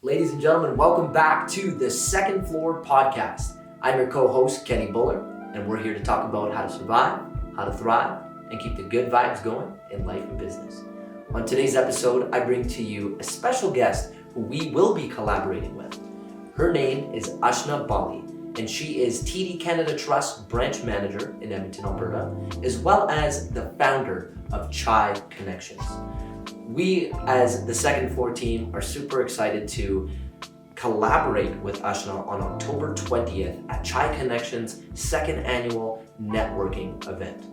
Ladies and gentlemen, welcome back to the Second Floor Podcast. I'm your co-host, Kenny Buller, and we're here to talk about how to survive, how to thrive, and keep the good vibes going in life and business. On today's episode, I bring to you a special guest who we will be collaborating with. Her name is Ashna Bali, and she is TD Canada Trust Branch Manager in Edmonton, Alberta, as well as the founder of Chai Connections. We, as the Second Floor team, are super excited to collaborate with Ashna on October 20th at Chai Connections' second annual networking event.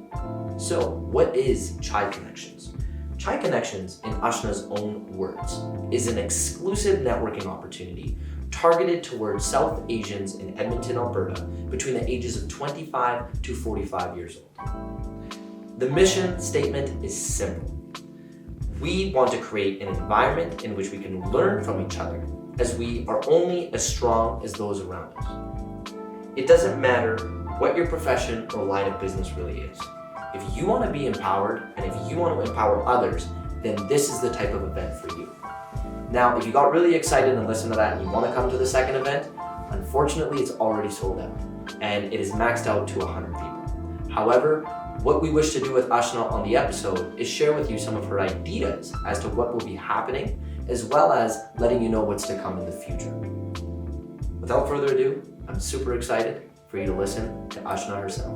So, what is Chai Connections? Chai Connections, in Ashna's own words, is an exclusive networking opportunity targeted towards South Asians in Edmonton, Alberta, between the ages of 25 to 45 years old. The mission statement is simple. We want to create an environment in which we can learn from each other, as we are only as strong as those around us. It doesn't matter what your profession or line of business really is. If you want to be empowered and if you want to empower others, then this is the type of event for you. Now, if you got really excited and listened to that and you want to come to the second event, unfortunately it's already sold out and it is maxed out to 100 people. However, what we wish to do with Ashna on the episode is share with you some of her ideas as to what will be happening, as well as letting you know what's to come in the future. Without further ado, I'm super excited for you to listen to Ashna herself.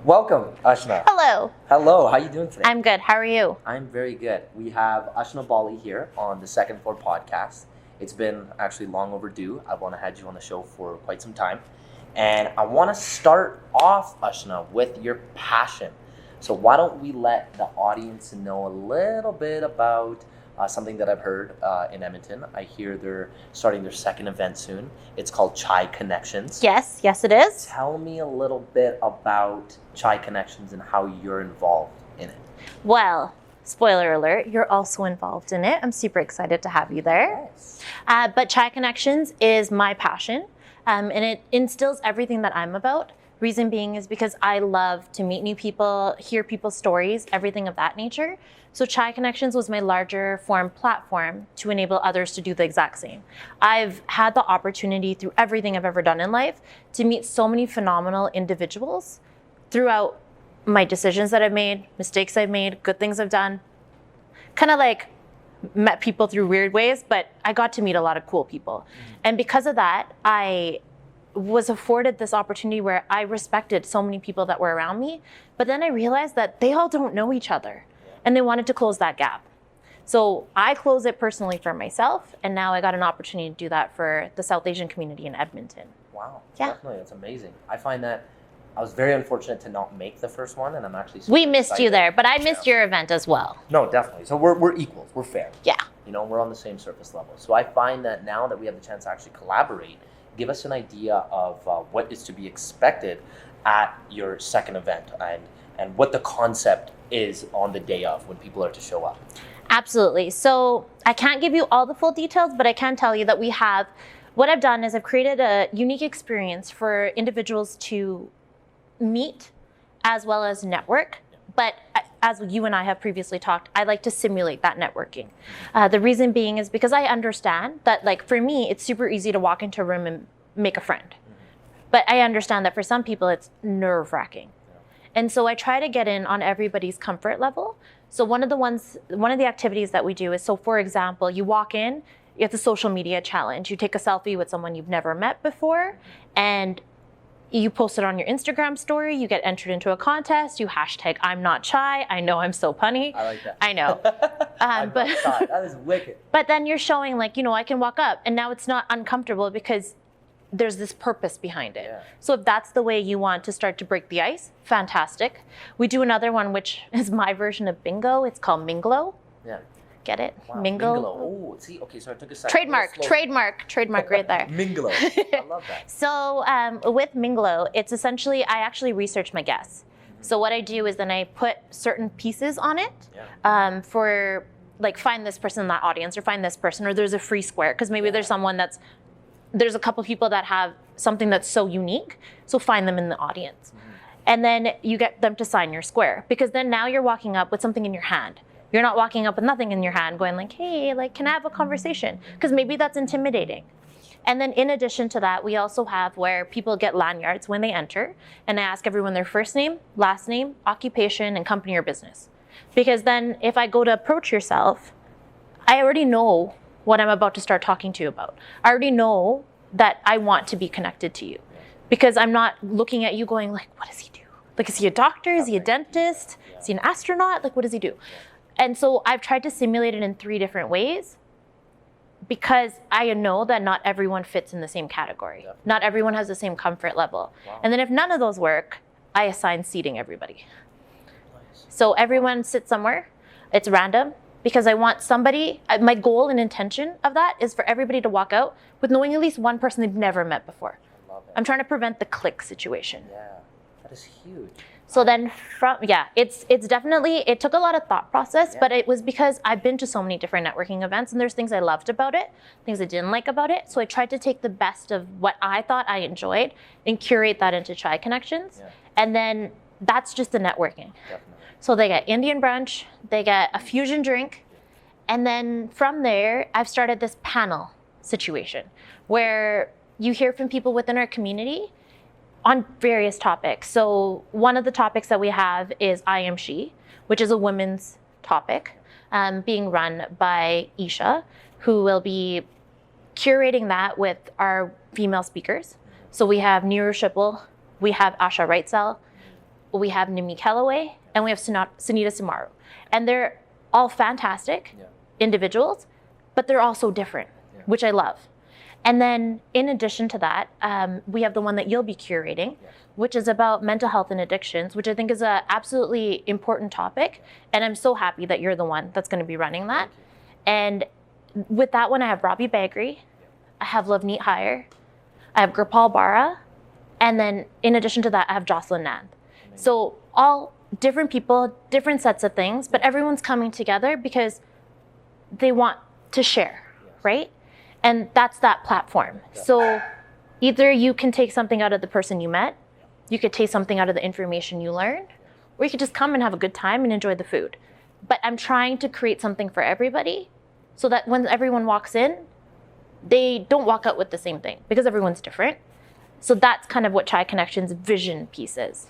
Welcome, Ashna. Hello. Hello, how are you doing today? I'm good. How are you? I'm very good. We have Ashna Bali here on the Second Floor Podcast. It's been actually long overdue. I've had you on the show for quite some time. And I want to start off, Ashna, with your passion. So why don't we let the audience know a little bit about something that I've heard in Edmonton. I hear they're starting their second event soon. It's called Chai Connections. Yes, it is. Tell me a little bit about Chai Connections and how you're involved in it. Well, spoiler alert, you're also involved in it. I'm super excited to have you there. Yes. But Chai Connections is my passion, and it instills everything that I'm about. Reason being is because I love to meet new people, hear people's stories, everything of that nature. So Chai Connections was my larger form platform to enable others to do the exact same. I've had the opportunity through everything I've ever done in life to meet so many phenomenal individuals throughout my decisions that I've made, mistakes I've made, good things I've done. Kind of like met people through weird ways, but I got to meet a lot of cool people. And because of that, I was afforded this opportunity where I respected so many people that were around me, but then I realized that they all don't know each other and they wanted to close that gap. So I closed it personally for myself, and now I got an opportunity to do that for the South Asian community in Edmonton. Wow, yeah. Definitely, that's amazing. I find that I was very unfortunate to not make the first one, and I'm actually We missed excited. you there, but I missed your event as well. No, definitely. So we're equals, we're fair. Yeah. You know, we're on the same surface level. So I find that now that we have the chance to actually collaborate, give us an idea of what is to be expected at your second event and what the concept is on the day of when people are to show up. Absolutely. So I can't give you all the full details, but I can tell you that what I've done is I've created a unique experience for individuals to meet as well as network. But as you and I have previously talked, I like to simulate that networking. The reason being is because I understand that, like, for me, it's super easy to walk into a room and make a friend. But I understand that for some people, it's nerve-wracking. And so I try to get in on everybody's comfort level. So one of the activities that we do is, so for example, you walk in, it's a social media challenge. You take a selfie with someone you've never met before, and you post it on your Instagram story, you get entered into a contest, you hashtag I'm not shy. I know I'm so punny. I like that. I know. I'm not shy. That is wicked. But then you're showing, like, I can walk up, and now it's not uncomfortable because there's this purpose behind it. Yeah. So if that's the way you want to start to break the ice, fantastic. We do another one, which is my version of bingo. It's called Minglo. Yeah. Get it? Wow, Minglo. Oh, see, okay, so I took a second. Trademark right there. Minglo. I love that. So with Minglo, it's essentially, I actually research my guests. So what I do is then I put certain pieces on it for like find this person in that audience or find this person, or there's a free square because maybe there's someone there's a couple people that have something that's so unique. So find them in the audience. And then you get them to sign your square, because then now you're walking up with something in your hand. You're not walking up with nothing in your hand going like, hey, like, can I have a conversation? Because maybe that's intimidating. And then in addition to that, we also have where people get lanyards when they enter, and I ask everyone their first name, last name, occupation, and company or business. Because then if I go to approach yourself, I already know what I'm about to start talking to you about. I already know that I want to be connected to you, because I'm not looking at you going like, what does he do? Like, is he a doctor? Is he a dentist? Is he an astronaut? Like, what does he do? And so I've tried to simulate it in 3 different ways, because I know that not everyone fits in the same category. Definitely. Not everyone has the same comfort level. Wow. And then if none of those work, I assign seating everybody. Nice. So everyone sits somewhere. It's random, because I want somebody, my goal and intention of that is for everybody to walk out with knowing at least one person they've never met before. I love it. I'm trying to prevent the click situation. Yeah, that is huge. So then it's definitely, it took a lot of thought process, but it was because I've been to so many different networking events, and there's things I loved about it, things I didn't like about it. So I tried to take the best of what I thought I enjoyed and curate that into Chai Connections. Yeah. And then that's just the networking. Definitely. So they get Indian brunch, they get a fusion drink. And then from there, I've started this panel situation where you hear from people within our community on various topics. So one of the topics that we have is I Am She, which is a women's topic being run by Isha, who will be curating that with our female speakers. So we have Neeru Shipple, we have Asha Wrightsell, we have Nimi Kellaway, and we have Sunita Sumaru. And they're all fantastic individuals, but they're all so different, which I love. And then in addition to that, we have the one that you'll be curating, which is about mental health and addictions, which I think is an absolutely important topic. And I'm so happy that you're the one that's going to be running that. And with that one, I have Robbie Bagri, I have Lavneet Hire, I have Gurpal Bara, and then in addition to that, I have Jocelyn Nand. So all different people, different sets of things, but everyone's coming together because they want to share, right? And that's that platform. So either you can take something out of the person you met, you could take something out of the information you learned, or you could just come and have a good time and enjoy the food. But I'm trying to create something for everybody so that when everyone walks in, they don't walk out with the same thing, because everyone's different. So that's kind of what Chai Connections' vision piece is.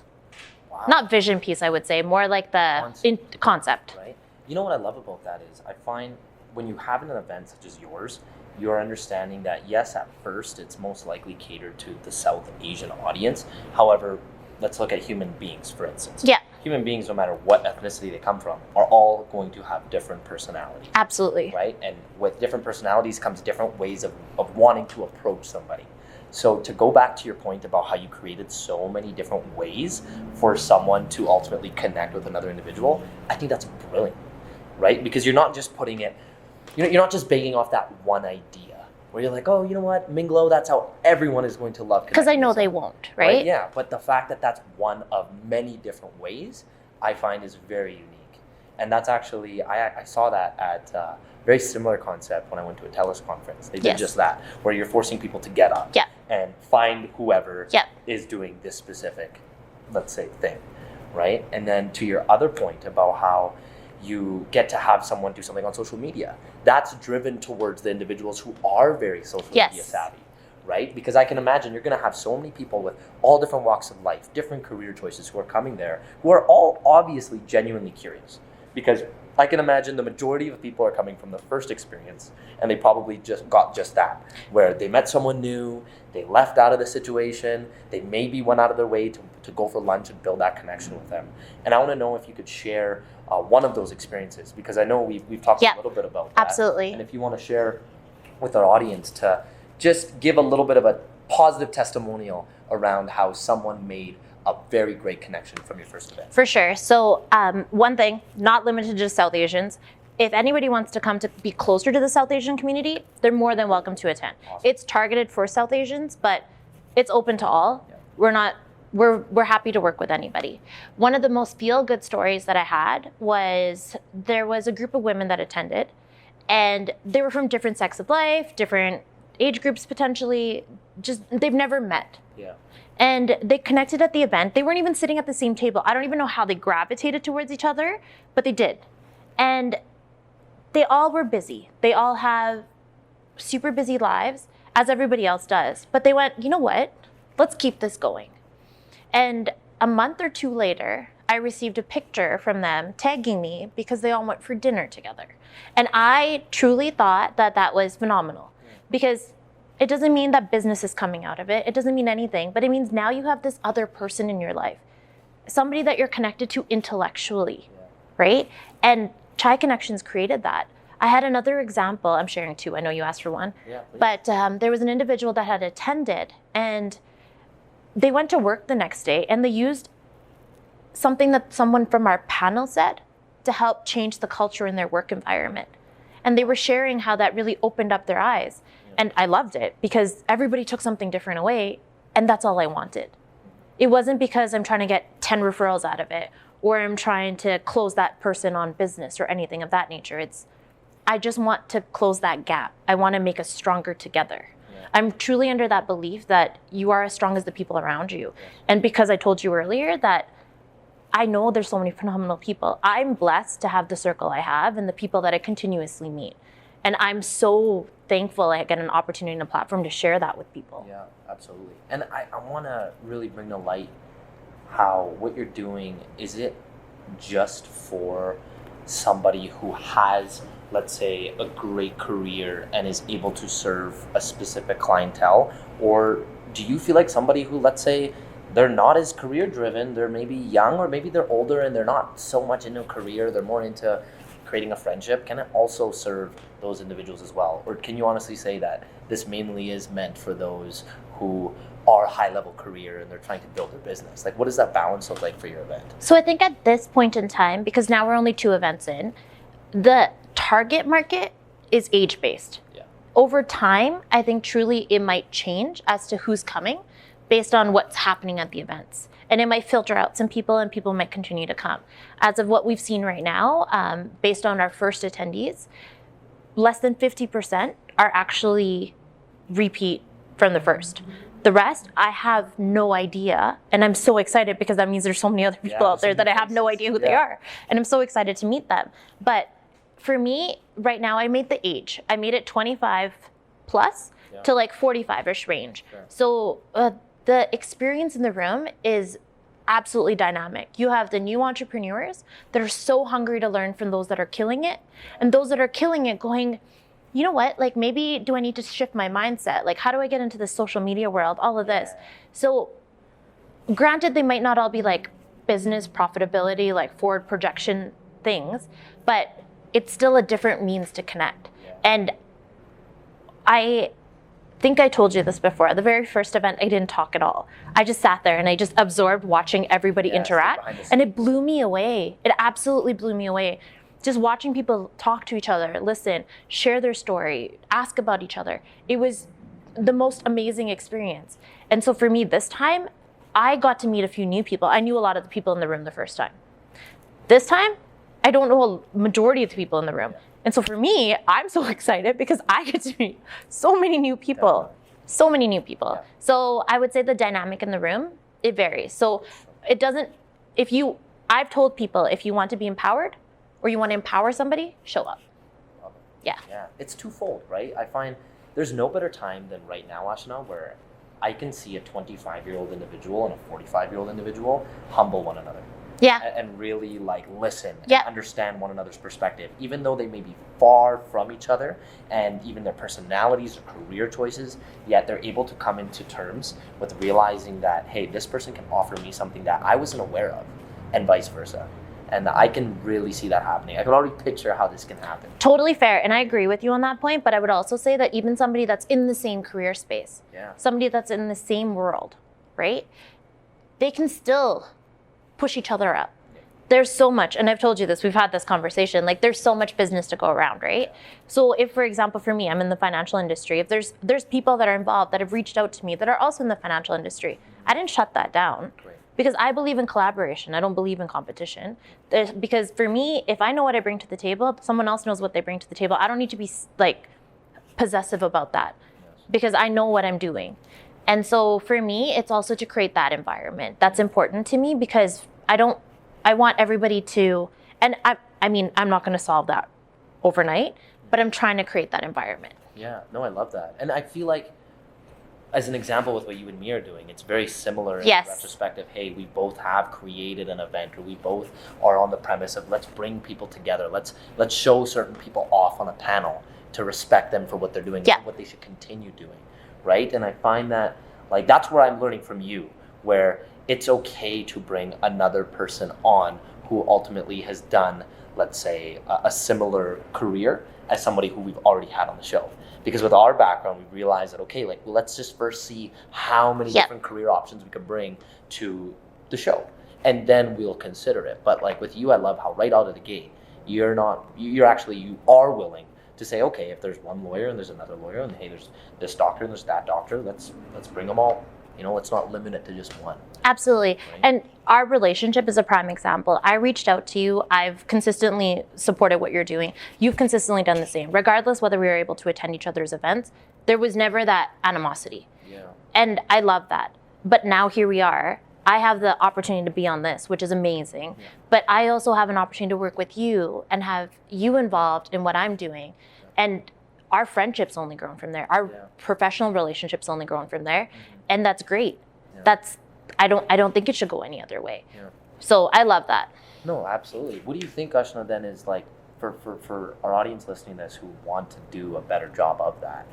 Wow. Not vision piece, I would say, more like the concept. Right. You know what I love about that is I find when you have an event such as yours, you're understanding that, yes, at first, it's most likely catered to the South Asian audience. However, let's look at human beings, for instance. Yeah. Human beings, no matter what ethnicity they come from, are all going to have different personalities. Absolutely. Right? And with different personalities comes different ways of wanting to approach somebody. So to go back to your point about how you created so many different ways for someone to ultimately connect with another individual, I think that's brilliant, right? Because you're not just putting it, you're not just baking off that one idea where you're like, oh, you know what, Minglo, that's how everyone is going to love connecting. Because I know they won't, right? Yeah, but the fact that that's one of many different ways, I find is very unique. And that's actually, I saw that at a very similar concept when I went to a TELUS conference. They did just that, where you're forcing people to get up and find whoever is doing this specific, let's say, thing, right? And then to your other point about how you get to have someone do something on social media, that's driven towards the individuals who are very social media savvy, right? Because I can imagine you're going to have so many people with all different walks of life, different career choices who are coming there, who are all obviously genuinely curious. Because I can imagine the majority of people are coming from the first experience, and they probably just got just that, where they met someone new, they left out of the situation, they maybe went out of their way to go for lunch and build that connection with them. And I want to know if you could share one of those experiences, because I know we've talked a little bit about that. Absolutely. And if you want to share with our audience to just give a little bit of a positive testimonial around how someone made a very great connection from your first event. For sure. So one thing, not limited to just South Asians, if anybody wants to come to be closer to the South Asian community, they're more than welcome to attend. Awesome. It's targeted for South Asians, but it's open to all. Yeah. we're happy to work with anybody. One of the most feel-good stories that I had was there was a group of women that attended, and they were from different sects of life, different age groups potentially, just they've never met. Yeah. And they connected at the event. They weren't even sitting at the same table. I don't even know how they gravitated towards each other, but they did. And they all were busy. They all have super busy lives, as everybody else does. But they went, you know what? Let's keep this going. And a month or two later, I received a picture from them tagging me because they all went for dinner together. And I truly thought that that was phenomenal, because it doesn't mean that business is coming out of it. It doesn't mean anything, but it means now you have this other person in your life, somebody that you're connected to intellectually, right? And Chai Connections created that. I had another example. I'm sharing two. I know you asked for one. Yeah, but there was an individual that had attended, and they went to work the next day, and they used something that someone from our panel said to help change the culture in their work environment. And they were sharing how that really opened up their eyes. And I loved it because everybody took something different away, and that's all I wanted. It wasn't because I'm trying to get 10 referrals out of it, or I'm trying to close that person on business or anything of that nature. I just want to close that gap. I want to make us stronger together. Yeah. I'm truly under that belief that you are as strong as the people around you. Yes. And because I told you earlier that I know there's so many phenomenal people, I'm blessed to have the circle I have and the people that I continuously meet. And I'm so thankful I get an opportunity and a platform to share that with people. Yeah, absolutely. And I want to really bring to light how what you're doing, is it just for somebody who has, let's say, a great career and is able to serve a specific clientele? Or do you feel like somebody who, let's say, they're not as career driven, they're maybe young, or maybe they're older and they're not so much into a career, they're more into creating a friendship, can it also serve those individuals as well? Or can you honestly say that this mainly is meant for those who are high level career and they're trying to build their business? Like, what does that balance look like for your event? So I think at this point in time, because now we're only 2 events in, the target market is age based. Yeah. Over time, I think truly it might change as to who's coming based on what's happening at the events. And it might filter out some people, and people might continue to come. As of what we've seen right now, based on our first attendees, less than 50% are actually repeat from the first. The rest, I have no idea. And I'm so excited because that means there's so many other people out there that I have no idea who they are. And I'm so excited to meet them. But for me, right now, I made the age. I made it 25 plus to like 45-ish range. Sure. So the experience in the room is absolutely dynamic. You have the new entrepreneurs that are so hungry to learn from those that are killing it, and those that are killing it going, you know what, like maybe do I need to shift my mindset? Like, how do I get into the social media world? All of this. So granted, they might not all be like business profitability, like forward projection things, but it's still a different means to connect. And I think I told you this before. At the very first event, I didn't talk at all. I just sat there and I just absorbed watching everybody interact, and it blew me away. It absolutely blew me away. Just watching people talk to each other, listen, share their story, ask about each other. It was the most amazing experience. And so for me this time, I got to meet a few new people. I knew a lot of the people in the room the first time. This time, I don't know a majority of the people in the room. And so for me, I'm so excited because I get to meet so many new people, so many new people. Yeah. So I would say the dynamic in the room, it varies. So it doesn't, I've told people, if you want to be empowered or you want to empower somebody, show up. Yeah. Yeah, it's twofold, right? I find there's no better time than right now, Ashna, where I can see a 25-year-old individual and a 45-year-old individual humble one another. Yeah. And really like listen and yeah. understand one another's perspective, even though they may be far from each other and even their personalities or career choices, yet they're able to come into terms with realizing that, hey, this person can offer me something that I wasn't aware of, and vice versa. And I can really see that happening. I can already picture how this can happen. Totally fair. And I agree with you on that point, but I would also say that even somebody that's in the same career space, somebody that's in the same world, right? They can still push each other up. There's so much, and I've told you this, we've had this conversation, like there's so much business to go around, right? So if, for example, for me, I'm in the financial industry, if there's people that are involved that have reached out to me that are also in the financial industry, I didn't shut that down. Great. because I believe in collaboration. I don't believe in competition. Because for me, if I know what I bring to the table, someone else knows what they bring to the table. I don't need to be like possessive about that because I know what I'm doing. And so for me, it's also to create that environment. That's important to me because I want everybody to, and I mean, I'm not going to solve that overnight, but I'm trying to create that environment. Yeah, no, I love that. And I feel like, as an example with what you and me are doing, it's very similar in retrospective. Hey, we both have created an event, or we both are on the premise of let's bring people together. Let's show certain people off on a panel to respect them for what they're doing and what they should continue doing, right? And I find that, like, that's where I'm learning from you, where it's okay to bring another person on who ultimately has done, let's say, a similar career as somebody who we've already had on the show. Because with our background, we realized that, okay, like, well, let's just first see how many different career options we can bring to the show. And then we'll consider it. But like with you, I love how right out of the gate, you are willing to say, okay, if there's one lawyer and there's another lawyer, and hey, there's this doctor and there's that doctor, let's bring them all. You know, let's not limit it to just one. Absolutely. Right? And our relationship is a prime example. I reached out to you. I've consistently supported what you're doing. You've consistently done the same. Regardless whether we were able to attend each other's events, there was never that animosity. Yeah. And I love that. But now here we are. I have the opportunity to be on this, which is amazing. Yeah. But I also have an opportunity to work with you and have you involved in what I'm doing. Yeah. And our friendship's only grown from there. Our professional relationship's only grown from there. Mm-hmm. And that's great. Yeah. I don't think it should go any other way. Yeah. So I love that. No, absolutely. What do you think, Ashna, then is like for our audience listening to this who want to do a better job of that?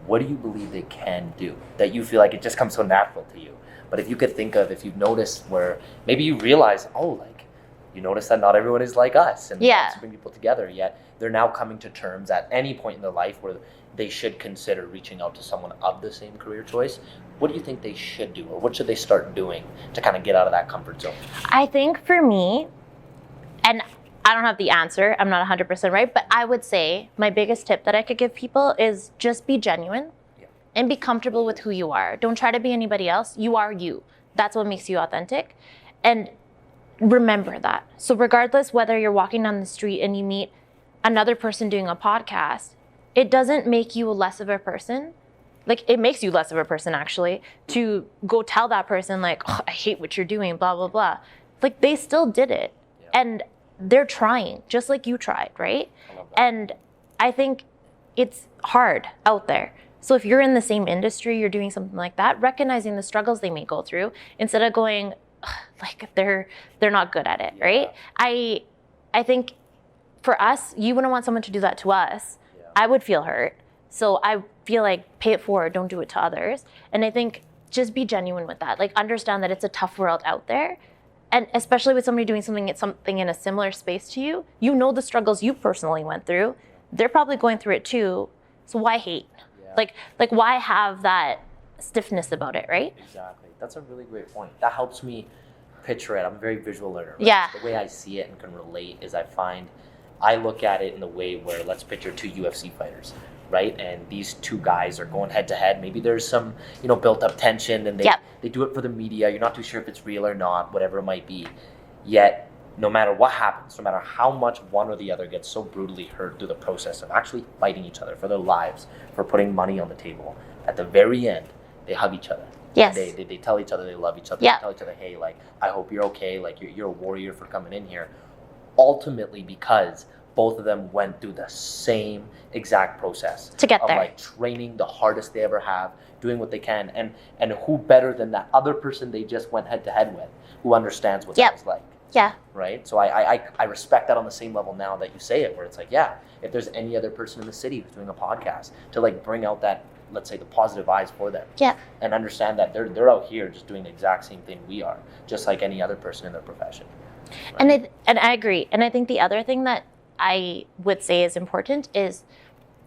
What do you believe they can do that you feel like it just comes so natural to you? But if you could think of, if you've noticed where maybe you realize, you notice that not everyone is like us and wants to bring people together, yet they're now coming to terms at any point in their life where they should consider reaching out to someone of the same career choice. What do you think they should do, or what should they start doing to kind of get out of that comfort zone? I think for me, and I don't have the answer, I'm not 100% right, but I would say my biggest tip that I could give people is just be genuine and be comfortable with who you are. Don't try to be anybody else. You are you. That's what makes you authentic. And remember that. So regardless whether you're walking down the street and you meet another person doing a podcast, it doesn't make you less of a person. Like, it makes you less of a person, actually, to go tell that person, like, oh, I hate what you're doing, blah, blah, blah. Like, they still did it. Yeah. And they're trying, just like you tried, right? And I think it's hard out there. So if you're in the same industry, you're doing something like that, recognizing the struggles they may go through, instead of going, like, they're not good at it, right? I think for us, you wouldn't want someone to do that to us. Yeah. I would feel hurt. So I feel like pay it forward, don't do it to others. And I think just be genuine with that. Like, understand that it's a tough world out there. And especially with somebody doing something in a similar space to you, you know the struggles you personally went through. They're probably going through it too. So why hate? Yeah. Like why have that stiffness about it, right? Exactly. That's a really great point. That helps me picture it. I'm a very visual learner. Right? Yeah. The way I see it and can relate is I look at it in the way where, let's picture two UFC fighters, right? And these two guys are going head to head. Maybe there's some, built up tension, and they do it for the media. You're not too sure if it's real or not, whatever it might be. Yet, no matter what happens, no matter how much one or the other gets so brutally hurt through the process of actually fighting each other for their lives, for putting money on the table, at the very end, they hug each other. Yes. They tell each other they love each other. Yeah. They tell each other, hey, like, I hope you're okay. Like, you're a warrior for coming in here. Ultimately, because both of them went through the same exact process to get there, like training the hardest they ever have, doing what they can, and who better than that other person they just went head to head with, who understands what that was like. Yeah. Right. So I respect that on the same level now that you say it, where it's like, yeah, if there's any other person in the city who's doing a podcast, to like bring out that, let's say, the positive vibes for them. Yeah. And understand that they're out here just doing the exact same thing we are, just like any other person in their profession. Right? And I agree. And I think the other thing that I would say is important is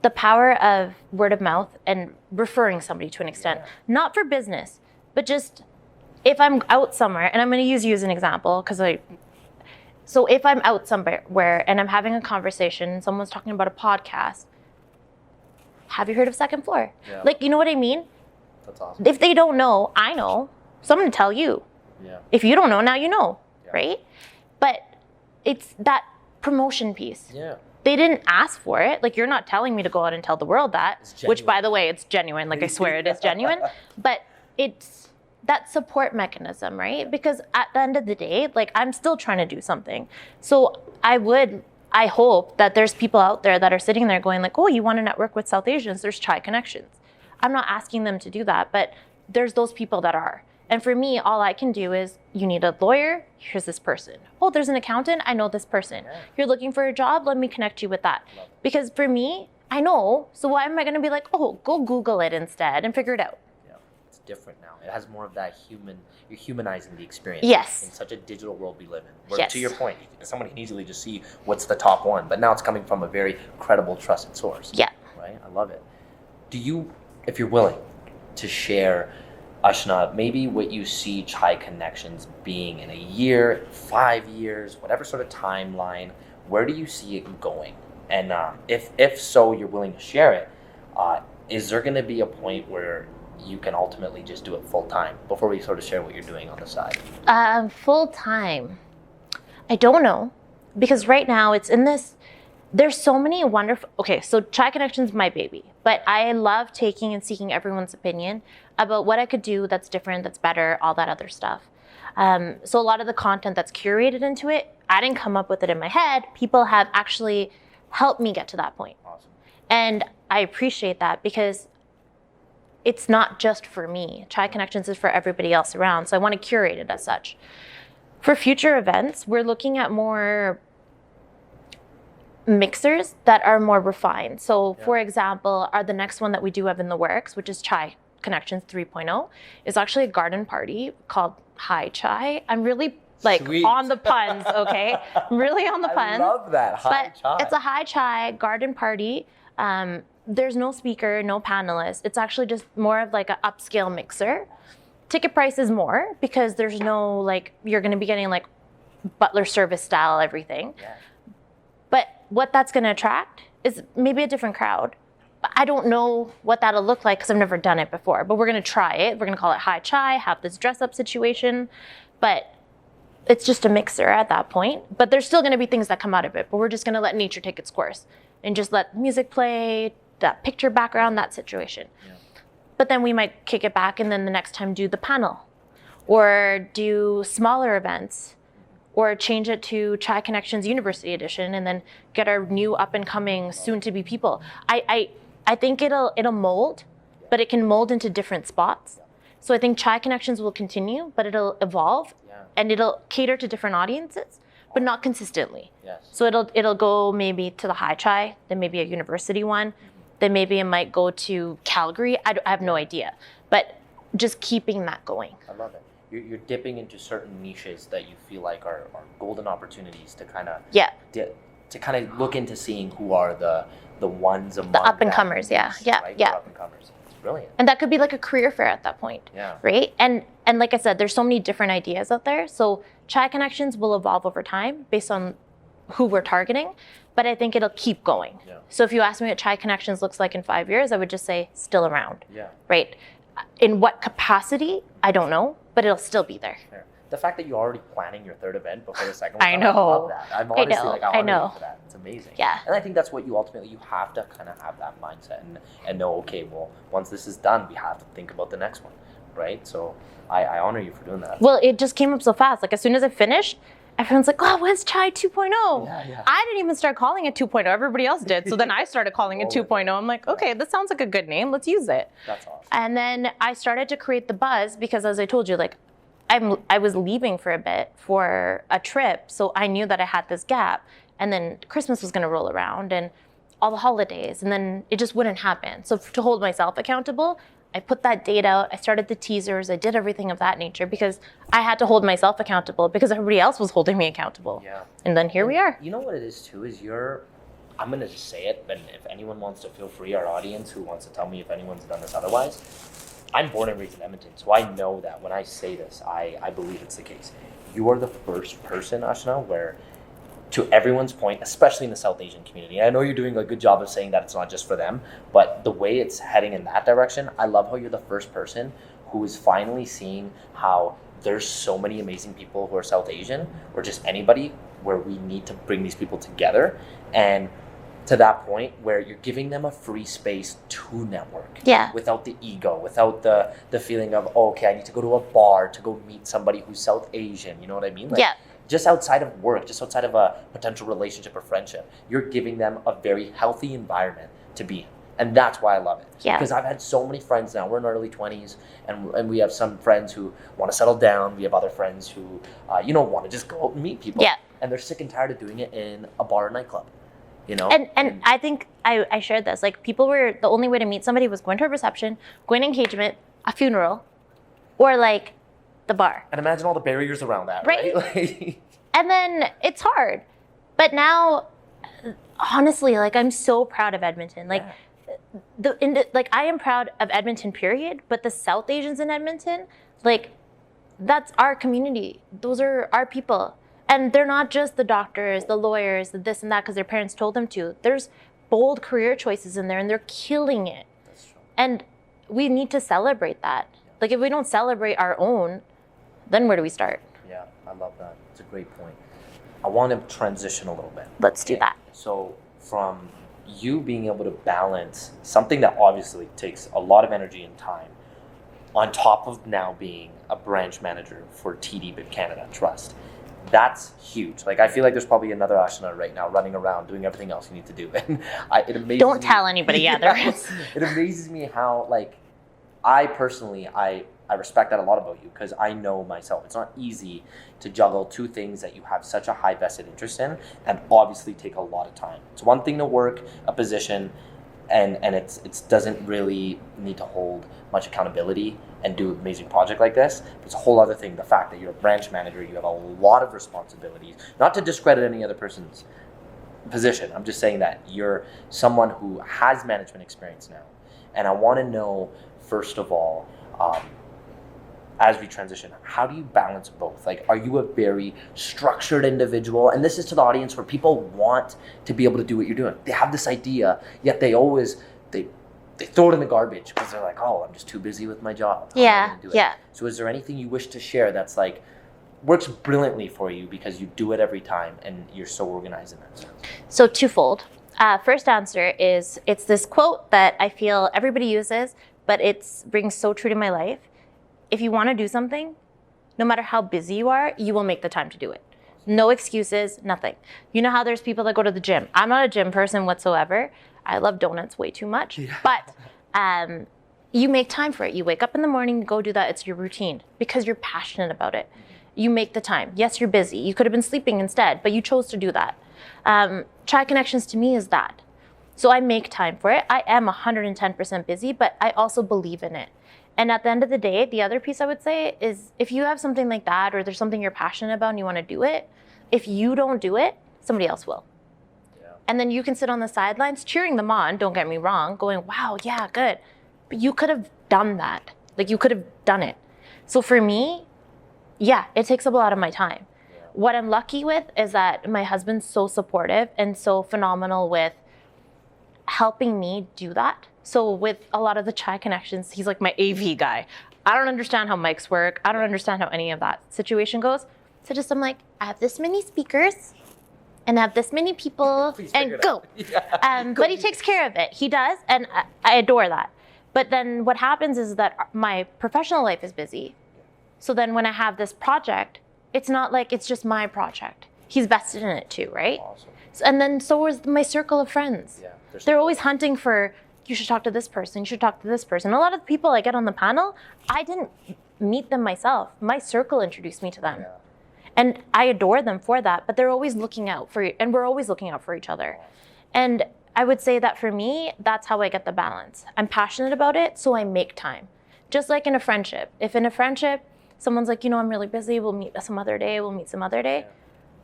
the power of word of mouth and referring somebody to an extent, not for business, but just if I'm out somewhere, and I'm going to use you as an example, so if I'm out somewhere and I'm having a conversation and someone's talking about a podcast, have you heard of Second Floor? Yeah. Like, you know what I mean? That's awesome. If they don't know, I know. So I'm going to tell you. Yeah. If you don't know, now you know, Yeah. right? But it's that promotion piece. Yeah. They didn't ask for it. Like, you're not telling me to go out and tell the world that, It's which, genuine. by the way, it's genuine. Like, I swear it is genuine. But it's that support mechanism, right? Because at the end of the day, like, I'm still trying to do something. So I hope that there's people out there that are sitting there going like, oh, you want to network with South Asians? There's Chai Connections. I'm not asking them to do that, but there's those people that are. And for me, all I can do is, you need a lawyer, here's this person. Oh, there's an accountant, I know this person. Yeah. You're looking for a job, let me connect you with that. Love it. Because for me, I know, so why am I gonna be like, oh, go Google it instead and figure it out? Yeah. It's different now. It has more of that you're humanizing the experience. Yes. In such a digital world we live in. Where, Yes. to your point, someone can easily just see what's the top one, but now it's coming from a very credible, trusted source. Yeah. Right? I love it. Do you, if you're willing to share, Ashna, maybe what you see Chai Connections being in a year, 5 years, whatever sort of timeline, where do you see it going? And if so, you're willing to share it, is there going to be a point where you can ultimately just do it full time before we sort of share what you're doing on the side? Full time, I don't know, because right now it's in this, there's so many wonderful, okay, so Chai Connections is my baby, but I love taking and seeking everyone's opinion about what I could do that's different, that's better, all that other stuff. So a lot of the content that's curated into it, I didn't come up with it in my head. People have actually helped me get to that point. Awesome. And I appreciate that, because it's not just for me. Chai Connections is for everybody else around. So I want to curate it as such. For future events, we're looking at more mixers that are more refined. So for example, the next one that we do have in the works, which is Chai Connections 3.0, is actually a garden party called Hi Chai. I'm really Sweet. on the puns, okay? I'm really on the puns. I love that. Hi But Chai. it's a Hi Chai garden party. There's no speaker, no panelist. It's actually just more of like an upscale mixer. Ticket price is more because there's no you're going to be getting like butler service style everything. Yeah. But what that's going to attract is maybe a different crowd. But I don't know what that'll look like because I've never done it before. But we're going to try it. We're going to call it Hi Chai, have this dress up situation. But it's just a mixer at that point. But there's still going to be things that come out of it. But we're just going to let nature take its course and just let music play, that picture background, that situation. Yeah. But then we might kick it back and then the next time do the panel or do smaller events or change it to Chai Connections University Edition and then get our new up and coming soon to be people. I think it'll mold, but it can mold into different spots. So I think Chai Connections will continue, but it'll evolve and it'll cater to different audiences, but not consistently. Yes. So it'll go maybe to the Hi Chai, then maybe a university one, then maybe it might go to Calgary. I have no idea, but just keeping that going. I love it. You're dipping into certain niches that you feel like are golden opportunities to kind of to kind of look into seeing who are the ones among The up and that comers, niche, yeah. The up and comers. It's brilliant. And that could be like a career fair at that point, Yeah. right? And like I said, there's so many different ideas out there. So Chai Connections will evolve over time based on who we're targeting, but I think it'll keep going. Yeah. So if you ask me what Chai Connections looks like in 5 years, I would just say still around, Yeah. right? In what capacity, I don't know, but it'll still be there. Fair. The fact that you're already planning your third event before the second one, I know. love that. I'm honestly I know. you for that. It's amazing. Yeah. And I think that's what you have to kind of have that mindset and know, okay, well, once this is done, we have to think about the next one, right? So I honor you for doing that. Well, it just came up so fast. Like as soon as I finished, everyone's like, oh, when's Chai 2.0? Yeah. I didn't even start calling it 2.0. Everybody else did. So then I started calling it 2.0. I'm like, okay, this sounds like a good name. Let's use it. That's awesome. And then I started to create the buzz because, as I told you, like I was leaving for a bit for a trip. So I knew that I had this gap. And then Christmas was going to roll around and all the holidays. And then it just wouldn't happen. So to hold myself accountable, I put that date out. I started the teasers. I did everything of that nature because I had to hold myself accountable because everybody else was holding me accountable. Yeah. And then here we are. You know what it is too, is I'm going to just say it, and if anyone wants to, feel free, our audience who wants to tell me if anyone's done this otherwise. I'm born and raised in Edmonton, so I know that when I say this, I believe it's the case. You are the first person, Ashna, where, to everyone's point, especially in the South Asian community, and I know you're doing a good job of saying that it's not just for them, but the way it's heading in that direction, I love how you're the first person who is finally seeing how there's so many amazing people who are South Asian or just anybody where we need to bring these people together, and to that point where you're giving them a free space to network. Yeah. Without the ego, without the feeling of, oh, okay, I need to go to a bar to go meet somebody who's South Asian. You know what I mean? Like, Yeah. just outside of work, just outside of a potential relationship or friendship, you're giving them a very healthy environment to be in. And that's why I love it. Yeah. Because I've had so many friends now. We're in our early 20s, and we have some friends who want to settle down. We have other friends who, want to just go out and meet people. Yeah. And they're sick and tired of doing it in a bar or nightclub. And I think I shared this. Like, people were, the only way to meet somebody was going to a reception, going to engagement, a funeral, or like the bar. And imagine all the barriers around that, right? Like, and then it's hard. But now, honestly, like, I'm so proud of Edmonton. Like, I am proud of Edmonton, period. But the South Asians in Edmonton, like, that's our community. Those are our people. And they're not just the doctors, the lawyers, the this and that because their parents told them to. There's bold career choices in there, and they're killing it. That's true. And we need to celebrate that. Like, if we don't celebrate our own, then where do we start? Yeah, I love that. It's a great point. I want to transition a little bit. Let's do that. So from you being able to balance something that obviously takes a lot of energy and time, on top of now being a branch manager for TD Bib Canada Trust, that's huge. Like, I feel like there's probably another Ashna right now running around doing everything else you need to do. And it amazes Don't me. tell anybody. Yeah, there is. It amazes me how, like, I personally, I respect that a lot about you because I know myself. It's not easy to juggle two things that you have such a high vested interest in and obviously take a lot of time. It's one thing to work a position and it doesn't really need to hold much accountability and do an amazing project like this. But it's a whole other thing, the fact that you're a branch manager, you have a lot of responsibilities, not to discredit any other person's position. I'm just saying that you're someone who has management experience now. And I want to know, first of all, as we transition, how do you balance both? Like, are you a very structured individual? And this is to the audience where people want to be able to do what you're doing. They have this idea, yet they always, they throw it in the garbage because they're like, oh, I'm just too busy with my job. How am I gonna do it? Yeah. So is there anything you wish to share that's like, works brilliantly for you because you do it every time and you're so organized in that sense? So twofold. First answer is, it's this quote that I feel everybody uses, but it rings so true to my life. If you want to do something, no matter how busy you are, you will make the time to do it. No excuses, nothing. You know how there's people that go to the gym. I'm not a gym person whatsoever. I love donuts way too much. Yeah. But you make time for it. You wake up in the morning, go do that. It's your routine because you're passionate about it. You make the time. Yes, you're busy. You could have been sleeping instead, but you chose to do that. Chai Connections to me is that. So I make time for it. I am 110% busy, but I also believe in it. And at the end of the day, the other piece I would say is, if you have something like that, or there's something you're passionate about and you want to do it, if you don't do it, somebody else will. Yeah. And then you can sit on the sidelines cheering them on, don't get me wrong, going, wow, yeah, good. But you could have done that. Like, you could have done it. So for me, yeah, it takes up a lot of my time. Yeah. What I'm lucky with is that my husband's so supportive and so phenomenal with helping me do that. So with a lot of the Chai Connections, he's like my AV guy. I don't understand how mics work. I don't understand how any of that situation goes. So just, I'm like, I have this many speakers and I have this many people and go. Yeah. But he takes care of it. He does. And I adore that. But then what happens is that my professional life is busy. So then when I have this project, it's not like it's just my project. He's vested in it too, right? Awesome. And then so is my circle of friends. Yeah, they're always hunting for, you should talk to this person, you should talk to this person. A lot of the people I get on the panel, I didn't meet them myself. My circle introduced me to them. Yeah. And I adore them for that, but they're always looking out for, and we're always looking out for each other. And I would say that for me, that's how I get the balance. I'm passionate about it, so I make time. Just like in a friendship. If in a friendship, someone's like, I'm really busy, we'll meet some other day, Yeah.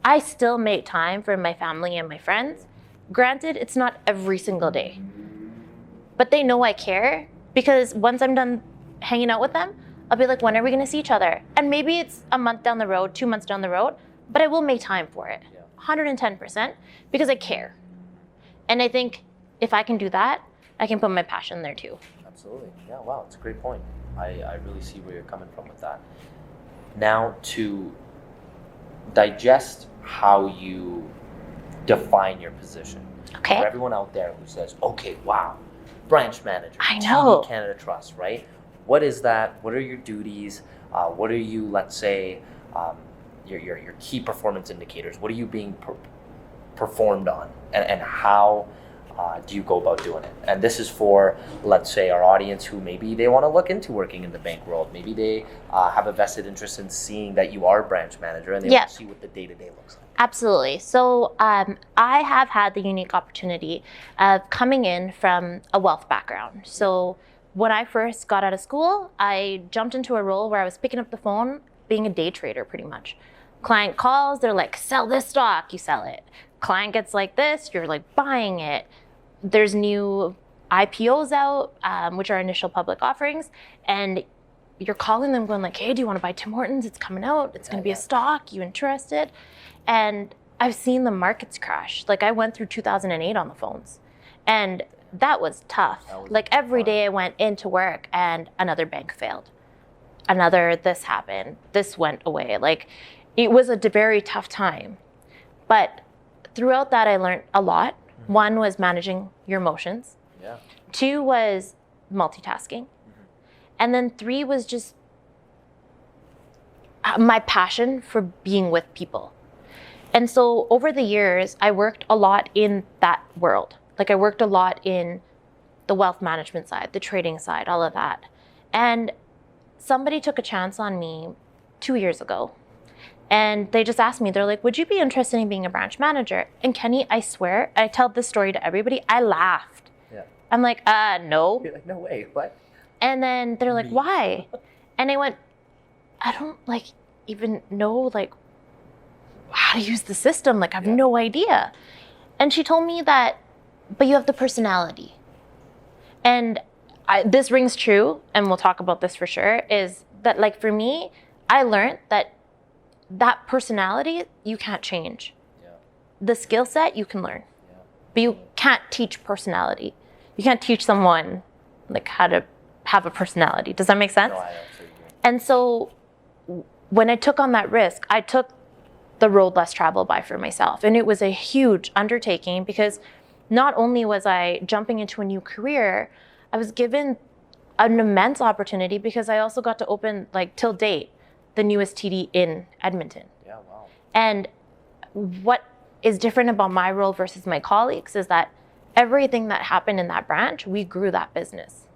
I still make time for my family and my friends. Granted, it's not every single day. But they know I care, because once I'm done hanging out with them, I'll be like, when are we going to see each other? And maybe it's a month down the road, 2 months down the road, but I will make time for it. Yeah. 110%, because I care. And I think if I can do that, I can put my passion there too. Absolutely. Yeah, wow, it's a great point. I really see where you're coming from with that. Now to digest how you define your position. Okay. For everyone out there who says, okay, wow, branch manager, I know. TD Canada Trust, right? What is that? What are your duties? What are you, let's say, your key performance indicators? What are you being performed on? And how do you go about doing it? And this is for, let's say, our audience who maybe they want to look into working in the bank world. Maybe they have a vested interest in seeing that you are a branch manager and they want to see what the day-to-day looks like. Absolutely. So I have had the unique opportunity of coming in from a wealth background. So when I first got out of school, I jumped into a role where I was picking up the phone, being a day trader pretty much. Client calls, they're like, sell this stock, you sell it. Client gets like this, you're like buying it. There's new IPOs out, which are initial public offerings, and you're calling them going like, hey, do you want to buy Tim Hortons? It's coming out. It's going to be a stock. You interested? And I've seen the markets crash. Like I went through 2008 on the phones, and that was tough. Like every day I went into work and another bank failed. Another this happened. This went away. Like it was a very tough time. But throughout that, I learned a lot. One was managing your emotions. Yeah. 2 was multitasking. And then 3 was just my passion for being with people. And so over the years, I worked a lot in that world. Like I worked a lot in the wealth management side, the trading side, all of that. And somebody took a chance on me 2 years ago. And they just asked me, they're like, would you be interested in being a branch manager? And Kenny, I swear, I tell this story to everybody, I laughed. Yeah. I'm like, no. You're like, no way, what? And then they're like, why? And I went, I don't even know how to use the system. Like I have no idea. And she told me that, but you have the personality. And this rings true, and we'll talk about this for sure, is that for me, I learned that personality, you can't change. Yeah. The skill set, you can learn. Yeah. But you can't teach personality. You can't teach someone how to have a personality. Does that make sense? No, I absolutely agree. And so when I took on that risk, I took the road less traveled by for myself. And it was a huge undertaking because not only was I jumping into a new career, I was given an immense opportunity because I also got to open, till date, the newest TD in Edmonton. Yeah, wow. And what is different about my role versus my colleagues is that everything that happened in that branch, we grew that business.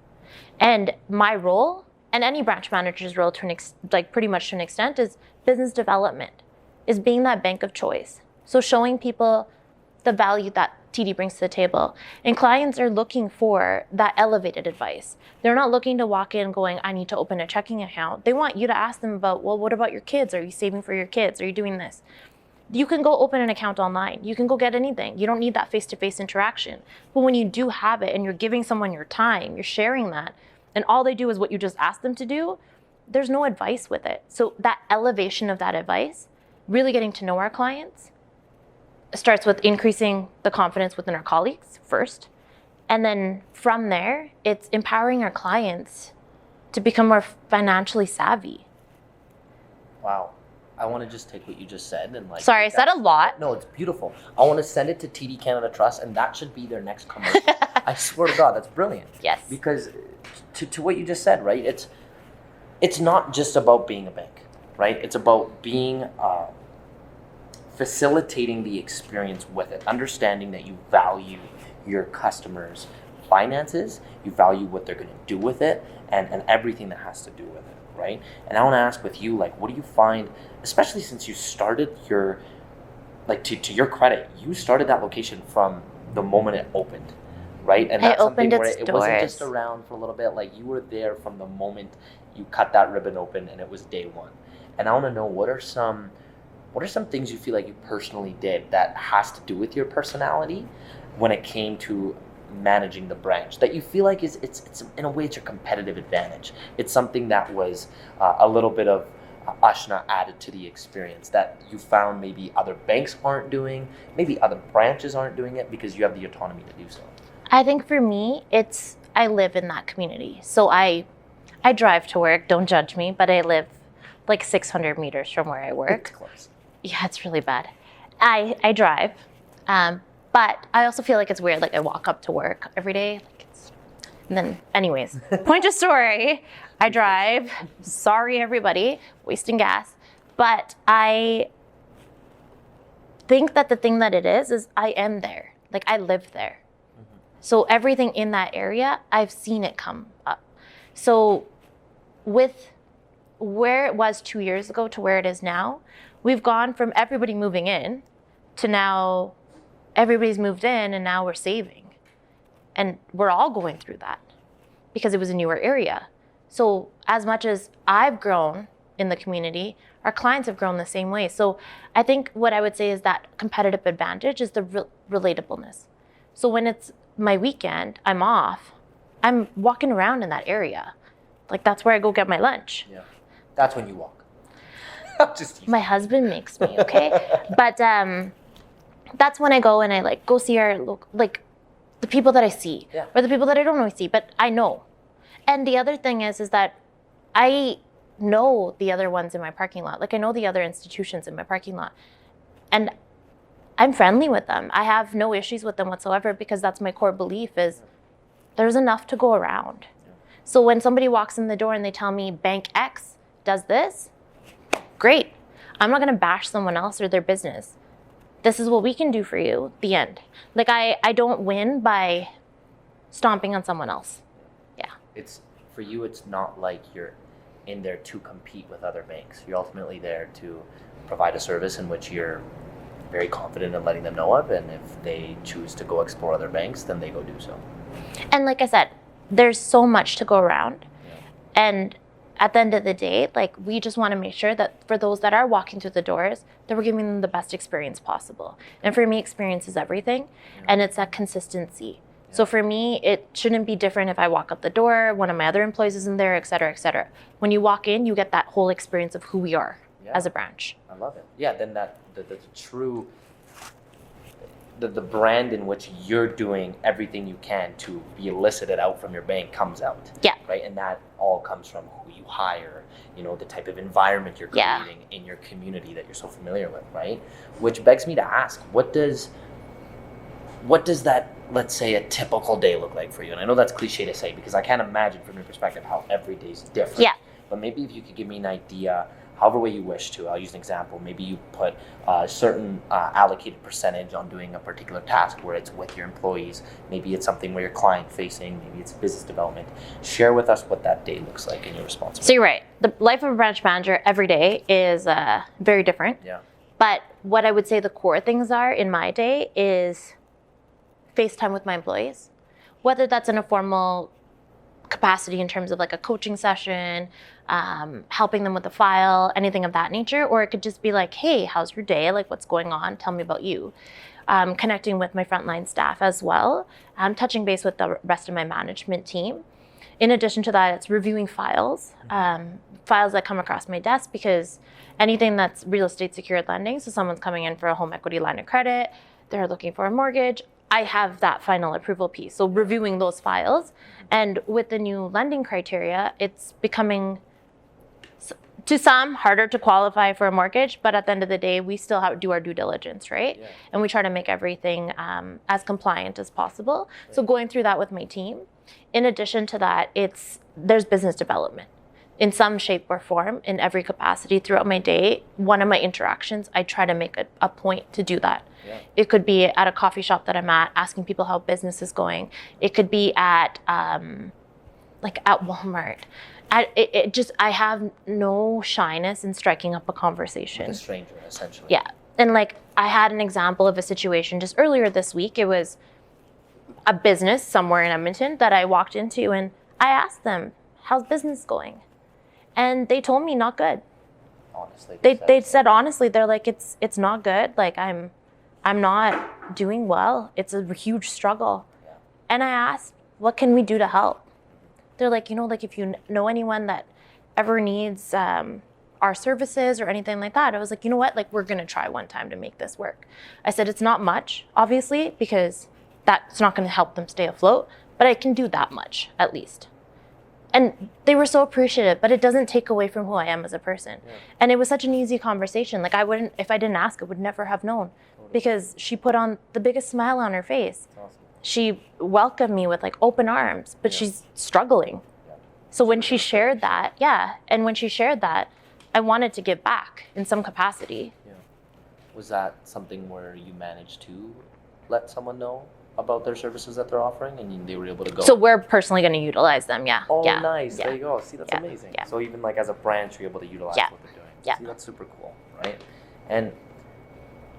And my role, and any branch manager's role pretty much to an extent, is business development, is being that bank of choice. So showing people the value that TD brings to the table. And clients are looking for that elevated advice. They're not looking to walk in going, I need to open a checking account. They want you to ask them about, well, what about your kids? Are you saving for your kids? Are you doing this? You can go open an account online. You can go get anything. You don't need that face-to-face interaction. But when you do have it and you're giving someone your time, you're sharing that, and all they do is what you just asked them to do, there's no advice with it. So that elevation of that advice, really getting to know our clients, starts with increasing the confidence within our colleagues first. And then from there, it's empowering our clients to become more financially savvy. Wow. I want to just take what you just said and Sorry, I said a lot. No, it's beautiful. I want to send it to TD Canada Trust, and that should be their next commercial. I swear to God, that's brilliant. Yes. Because to what you just said, right? It's not just about being a bank, right? It's about being facilitating the experience with it, understanding that you value your customers' finances, you value what they're going to do with it, and everything that has to do with it, right? And I want to ask with you, what do you find, especially since you started your, to your credit, you started that location from the moment it opened, right? And that's something where it wasn't just around for a little bit, you were there from the moment you cut that ribbon open and it was day one. And I want to know, what are some things you feel like you personally did that has to do with your personality when it came to managing the branch, that you feel like it's in a way it's your competitive advantage? It's something that was a little bit of Ashna added to the experience that you found maybe other banks aren't doing, maybe other branches aren't doing it because you have the autonomy to do so. I think for me, I live in that community. So I drive to work, don't judge me, but I live like 600 meters from where I work. It's close. Yeah, it's really bad. I drive, but I also feel like it's weird. Like I walk up to work every day. And then, anyways, point of story, I drive. Sorry, everybody, wasting gas. But I think that the thing that it is I am there. Like I live there. Mm-hmm. So everything in that area, I've seen it come up. So with where it was 2 years ago to where it is now, we've gone from everybody moving in to now everybody's moved in and now we're saving. And we're all going through that because it was a newer area. So as much as I've grown in the community, our clients have grown the same way. So I think what I would say is that competitive advantage is the relatableness. So when it's my weekend, I'm off, I'm walking around in that area. Like that's where I go get my lunch. Yeah, that's when you walk. Just my husband makes me, okay? But that's when I go and I like go see our like the people that I see, or the people that I don't always see, but I know. And the other thing is that I know the other ones in my parking lot. Like I know the other institutions in my parking lot. And I'm friendly with them. I have no issues with them whatsoever because that's my core belief is there's enough to go around. So when somebody walks in the door and they tell me Bank X does this, great. I'm not gonna bash someone else or their business. This is what we can do for you, the end. Like I don't win by stomping on someone else. Yeah. It's for you, it's not like you're in there to compete with other banks. You're ultimately there to provide a service in which you're very confident in letting them know of, and if they choose to go explore other banks, then they go do so. And like I said, there's so much to go around. And at the end of the day, like we just want to make sure that for those that are walking through the doors, that we're giving them the best experience possible. And for me, experience is everything. And it's that consistency. So for me, it shouldn't be different if I walk up the door, one of my other employees is in there, et cetera, et cetera. When you walk in, you get that whole experience of who we are as a branch. I love it. Yeah, then the true, the brand in which you're doing everything you can to be elicited out from your bank comes out. Yeah. Right? And that all comes from who you hire, the type of environment you're creating in your community that you're so familiar with, right? Which begs me to ask, what does that, let's say, a typical day look like for you? And I know that's cliche to say because I can't imagine from your perspective how every day is different. Yeah. But maybe if you could give me an idea, however way you wish to, I'll use an example. Maybe you put a certain allocated percentage on doing a particular task where it's with your employees. Maybe it's something where you're client facing. Maybe it's business development. Share with us what that day looks like in your responsibility. So you're right. The life of a branch manager every day is very different. Yeah. But what I would say the core things are in my day is FaceTime with my employees, whether that's in a formal capacity in terms of like a coaching session, helping them with a file, anything of that nature, or it could just be like, hey, how's your day? Like, what's going on? Tell me about you. Connecting with my frontline staff as well, touching base with the rest of my management team. In addition to that, it's reviewing files, files that come across my desk because anything that's real estate secured lending, so someone's coming in for a home equity line of credit, they're looking for a mortgage, I have that final approval piece. So reviewing those files. And with the new lending criteria, it's becoming, to some, harder to qualify for a mortgage. But at the end of the day, we still have to do our due diligence, right? Yeah. And we try to make everything as compliant as possible. Right. So going through that with my team. In addition to that, there's business development. In some shape or form, in every capacity throughout my day, one of my interactions, I try to make a point to do that. Yeah. It could be at a coffee shop that I'm at, asking people how business is going. It could be at Walmart. I have no shyness in striking up a conversation. With a stranger, essentially. Yeah. And I had an example of a situation just earlier this week. It was a business somewhere in Edmonton that I walked into and I asked them, how's business going? And they told me not good. Honestly. They said honestly, they're like, it's not good. Like I'm not doing well. It's a huge struggle. Yeah. And I asked, what can we do to help? They're like, if you know anyone that ever needs our services or anything like that. I was like, you know what? Like, we're going to try one time to make this work. I said, it's not much, obviously, because that's not going to help them stay afloat, but I can do that much at least. And They were so appreciative, but it doesn't take away from who I am as a person. Yeah. And it was such an easy conversation. Like if I didn't ask, I would never have known, because she put on the biggest smile on her face. That's awesome. She welcomed me with like open arms, but she's struggling. Yeah. So when she shared that, I wanted to give back in some capacity. Yeah. Was that something where you managed to let someone know about their services that they're offering, and they were able to go? So we're personally going to utilize them, yeah. Oh, yeah. nice. Yeah. There you go. See, that's amazing. Yeah. So even like as a branch, you're able to utilize Yeah. what they're doing. Yeah. See, that's super cool, right? And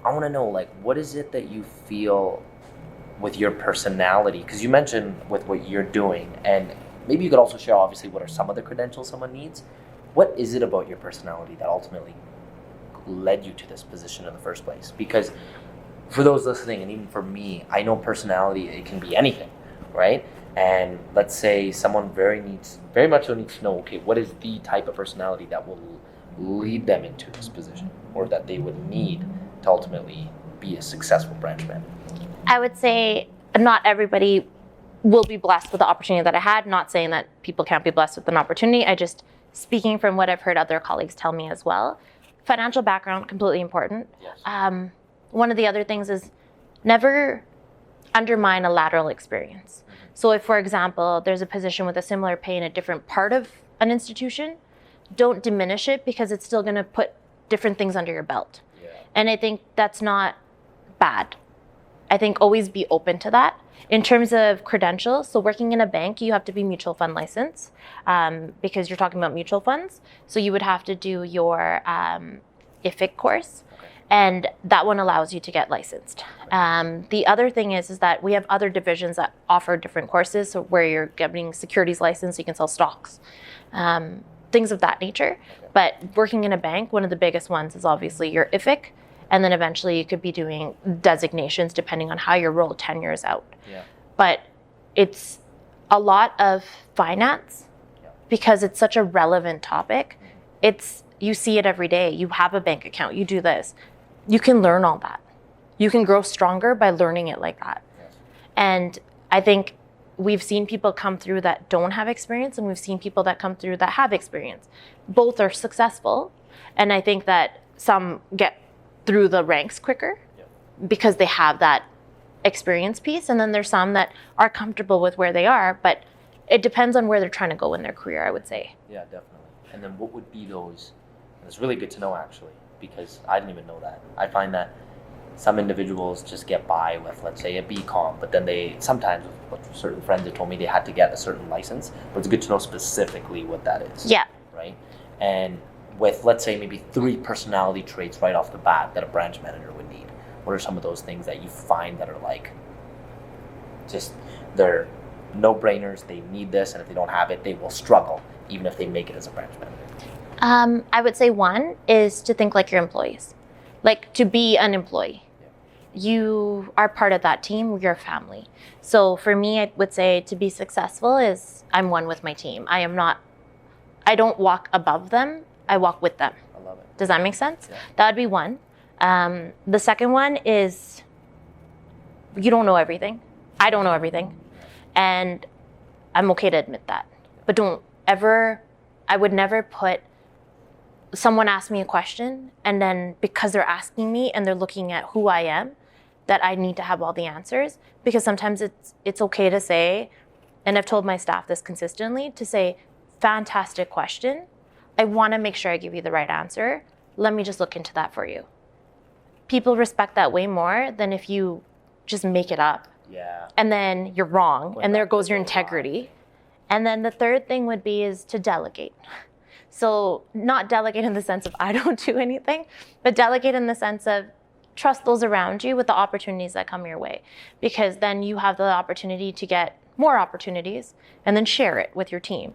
I want to know, like, what is it that you feel with your personality? Because you mentioned with what you're doing, and maybe you could also share, obviously, what are some of the credentials someone needs. What is it about your personality that ultimately led you to this position in the first place? Because for those listening, and even for me, I know personality, it can be anything, right? And let's say someone very much so needs to know, okay, what is the type of personality that will lead them into this position, or that they would need to ultimately be a successful branch manager? I would say not everybody will be blessed with the opportunity that I had. Not saying that people can't be blessed with an opportunity. I just, speaking from what I've heard other colleagues tell me as well, financial background, completely important. Yes. One of the other things is never undermine a lateral experience. So if, for example, there's a position with a similar pay in a different part of an institution, don't diminish it, because it's still going to put different things under your belt. Yeah. And I think that's not bad. I think always be open to that. In terms of credentials, so working in a bank, you have to be mutual fund licensed, because you're talking about mutual funds. So you would have to do your IFIC course. And that one allows you to get licensed. The other thing is that we have other divisions that offer different courses, so where you're getting securities license, you can sell stocks, things of that nature. But working in a bank, one of the biggest ones is obviously your IFIC, and then eventually you could be doing designations depending on how your role tenure is out. Yeah. But it's a lot of finance, because it's such a relevant topic. You see it every day. You have a bank account, you do this. You can learn all that. You can grow stronger by learning it like that. Yes. And I think we've seen people come through that don't have experience, and we've seen people that come through that have experience. Both are successful. And I think that some get through the ranks quicker because they have that experience piece. And then there's some that are comfortable with where they are, but it depends on where they're trying to go in their career, I would say. Yeah, definitely. And then what would be those? And it's really good to know, actually, because I didn't even know that. I find that some individuals just get by with, let's say, a BCom, but then they sometimes, with certain friends have told me, they had to get a certain license. But it's good to know specifically what that is. Yeah. Right? And with, let's say, maybe 3 personality traits right off the bat that a branch manager would need, what are some of those things that you find that are like, just, they're no-brainers, they need this, and if they don't have it, they will struggle, even if they make it as a branch manager? I would say one is to think like your employees, like to be an employee. You are part of that team, you're a family. So for me, I would say to be successful is I'm one with my team. I don't walk above them, I walk with them. I love it. Does that make sense? Yeah. That would be one. The second one is you don't know everything. I don't know everything. And I'm okay to admit that. But I would never put someone ask me a question, and then because they're asking me and they're looking at who I am, that I need to have all the answers. Because sometimes it's okay to say, and I've told my staff this consistently, to say, fantastic question. I want to make sure I give you the right answer. Let me just look into that for you. People respect that way more than if you just make it up. Yeah. And then you're wrong, and there goes your integrity. And then the third thing would be is to delegate. So not delegate in the sense of I don't do anything, but delegate in the sense of trust those around you with the opportunities that come your way, because then you have the opportunity to get more opportunities and then share it with your team.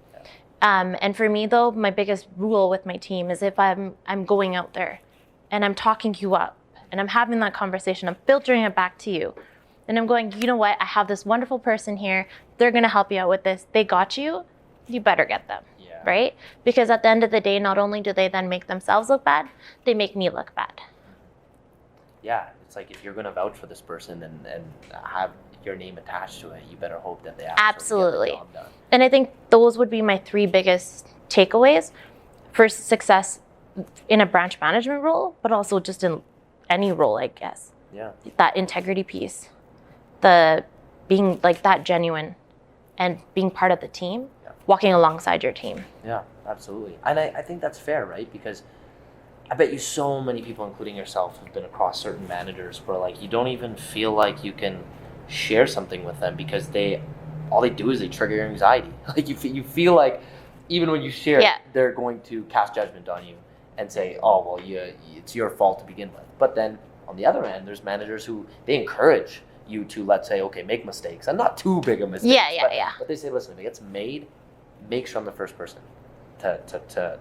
And for me, though, my biggest rule with my team is if I'm going out there and I'm talking you up and I'm having that conversation, I'm filtering it back to you. And I'm going, you know what? I have this wonderful person here. They're going to help you out with this. They got you. You better get them. Yeah. Right? Because at the end of the day, not only do they then make themselves look bad, they make me look bad. Yeah. It's like if you're going to vouch for this person and have your name attached to it, you better hope that they Absolutely. get the job done. And I think those would be my 3 biggest takeaways for success in a branch management role, but also just in any role, I guess. Yeah. That integrity piece, the being like that genuine and being part of the team, walking alongside your team. Yeah, absolutely. And I think that's fair, right? Because I bet you so many people, including yourself, have been across certain managers where like you don't even feel like you can share something with them because all they do is they trigger your anxiety. Like you feel like even when you share, they're going to cast judgment on you and say, oh, well, it's your fault to begin with. But then on the other end, there's managers who they encourage you to, let's say, okay, make mistakes. And not too big of mistakes. But they say, listen, if it gets made, make sure I'm the first person to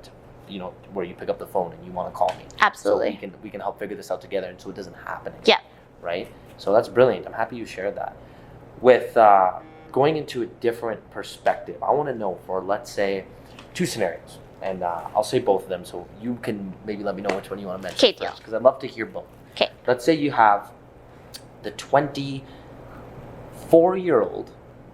where you pick up the phone and you want to call me. Absolutely. So we can help figure this out together and so it doesn't happen again. Yeah. Right? So that's brilliant. I'm happy you shared that. With going into a different perspective, I want to know for, let's say, 2 scenarios. And I'll say both of them so you can maybe let me know which one you want to mention first. Because I'd love to hear both. Okay. Let's say you have the 24-year-old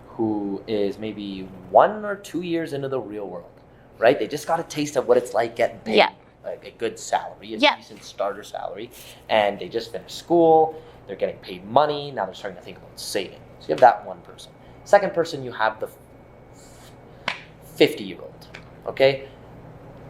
who is maybe 1 or 2 years into the real world, right? They just got a taste of what it's like getting paid, like a good salary, a decent starter salary, and they just finished school, they're getting paid money, now they're starting to think about saving. So you have that one person. Second person, you have the 50-year-old, okay?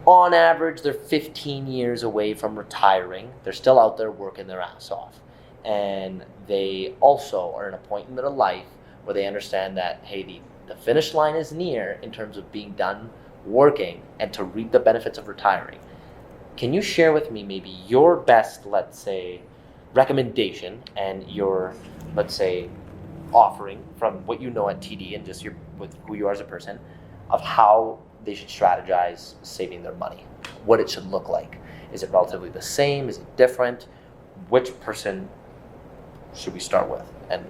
On average, they're 15 years away from retiring. They're still out there working their ass off. And they also are in a point in their life where they understand that, hey, the finish line is near in terms of being done working and to reap the benefits of retiring. Can you share with me maybe your best, let's say, recommendation and your, let's say, offering from what you know at TD and just with who you are as a person of how they should strategize saving their money, what it should look like? Is it relatively the same? Is it different? Which person should we start with? And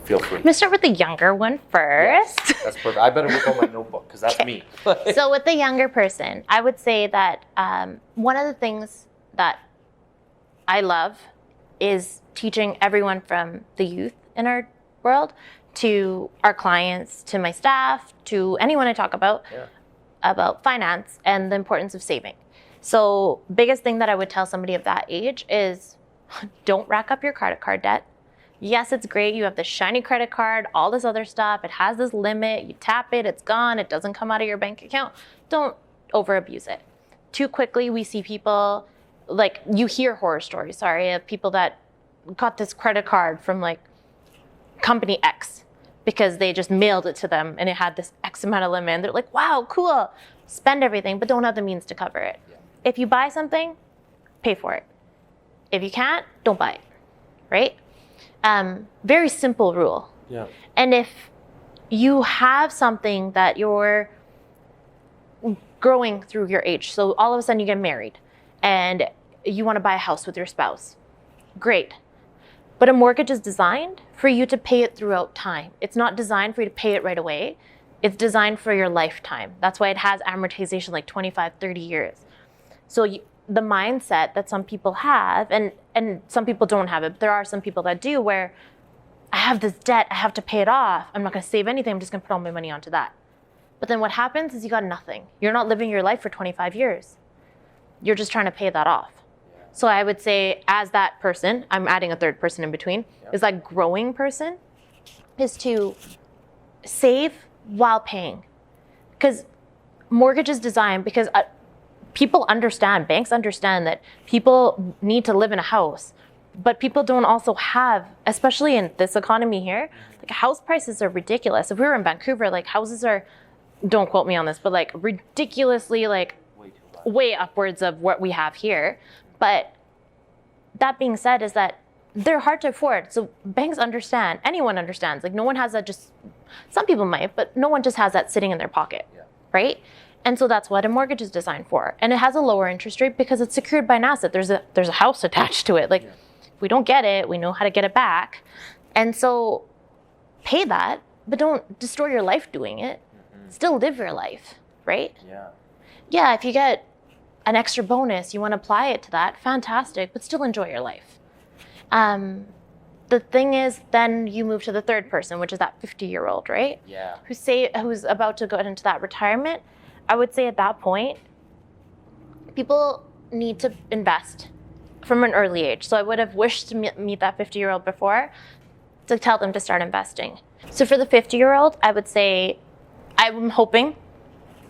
feel free. I'm going to start with the younger one first. Yes, that's perfect. I better look on my notebook because that's me. So with the younger person, I would say that one of the things that I love is teaching everyone from the youth in our world to our clients, to my staff, to anyone I talk about finance and the importance of saving. So biggest thing that I would tell somebody of that age is don't rack up your credit card debt. Yes, it's great. You have this shiny credit card, all this other stuff. It has this limit. You tap it, it's gone. It doesn't come out of your bank account. Don't over abuse it. Too quickly, we see people, like you hear horror stories, of people that got this credit card from like company X because they just mailed it to them and it had this X amount of limit. And they're like, wow, cool. Spend everything, but don't have the means to cover it. Yeah. If you buy something, pay for it. If you can't, don't buy it, right? Very simple rule. Yeah. And if you have something that you're growing through your age, so all of a sudden you get married and you want to buy a house with your spouse, great. But a mortgage is designed for you to pay it throughout time. It's not designed for you to pay it right away. It's designed for your lifetime. That's why it has amortization like 25, 30 years. So the mindset that some people have, and some people don't have it, but there are some people that do, where I have this debt, I have to pay it off. I'm not going to save anything. I'm just going to put all my money onto that. But then what happens is you got nothing. You're not living your life for 25 years. You're just trying to pay that off. So I would say as that person, I'm adding a third person in between, is that growing person is to save while paying. Because mortgage is designed because people understand, banks understand that people need to live in a house, but people don't also have, especially in this economy here, like house prices are ridiculous. If we were in Vancouver, like houses are, don't quote me on this, but like ridiculously like way upwards of what we have here. But that being said is that they're hard to afford. So banks understand, anyone understands, like no one has that just, some people might, but no one just has that sitting in their pocket, right? And so that's what a mortgage is designed for. And it has a lower interest rate because it's secured by an asset. There's a house attached to it. Like if we don't get it, we know how to get it back. And so pay that, but don't destroy your life doing it. Still live your life, right? Yeah, if you get an extra bonus, you want to apply it to that, fantastic, but still enjoy your life. the thing is, then you move to the third person, which is that 50-year-old, right? Yeah. Who's about to go into that retirement. I would say at that point, people need to invest from an early age. So I would have wished to meet that 50-year-old before to tell them to start investing. So for the 50-year-old, I would say I'm hoping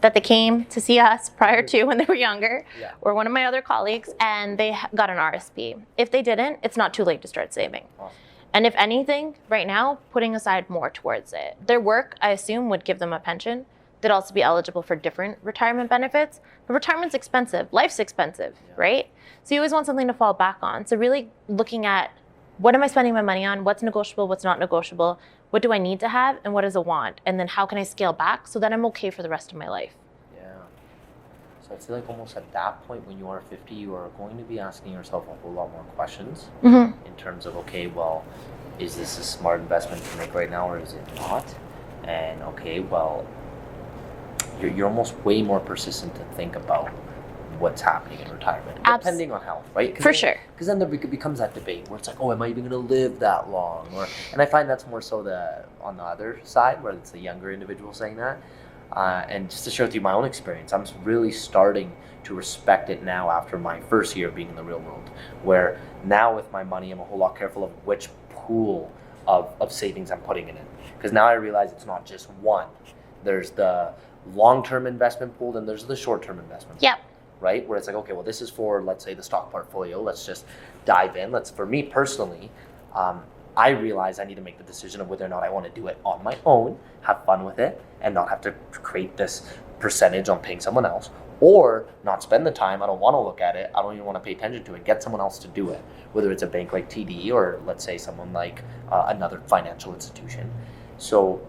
that they came to see us prior to when they were younger, or one of my other colleagues, and they got an RSP. If they didn't, it's not too late to start saving. Awesome. And if anything, right now, putting aside more towards it. Their work, I assume, would give them a pension. They'd also be eligible for different retirement benefits. But retirement's expensive. Life's expensive, right? So you always want something to fall back on. So really looking at, what am I spending my money on? What's negotiable? What's not negotiable? What do I need to have? And what is a want? And then how can I scale back so that I'm okay for the rest of my life? Yeah. So I feel like almost at that point when you are 50, you are going to be asking yourself a whole lot more questions in terms of, okay, well, is this a smart investment to make right now or is it not? And okay, well, you're almost way more persistent to think about what's happening in retirement, depending on health, right? For sure. Because then there becomes that debate where it's like, oh, am I even going to live that long? And I find that's more so on the other side, where it's the younger individual saying that. And just to share with you my own experience, I'm really starting to respect it now after my first year of being in the real world, where now with my money, I'm a whole lot careful of which pool of savings I'm putting it in. Because now I realize it's not just one. There's the long-term investment pool, and there's the short-term investment pool. Yep. Right? Where it's like, okay, well, this is for, let's say, the stock portfolio. Let's just dive in. For me personally, I realize I need to make the decision of whether or not I want to do it on my own, have fun with it, and not have to create this percentage on paying someone else, or not spend the time. I don't want to look at it. I don't even want to pay attention to it. Get someone else to do it, whether it's a bank like TD or, let's say, someone like another financial institution. So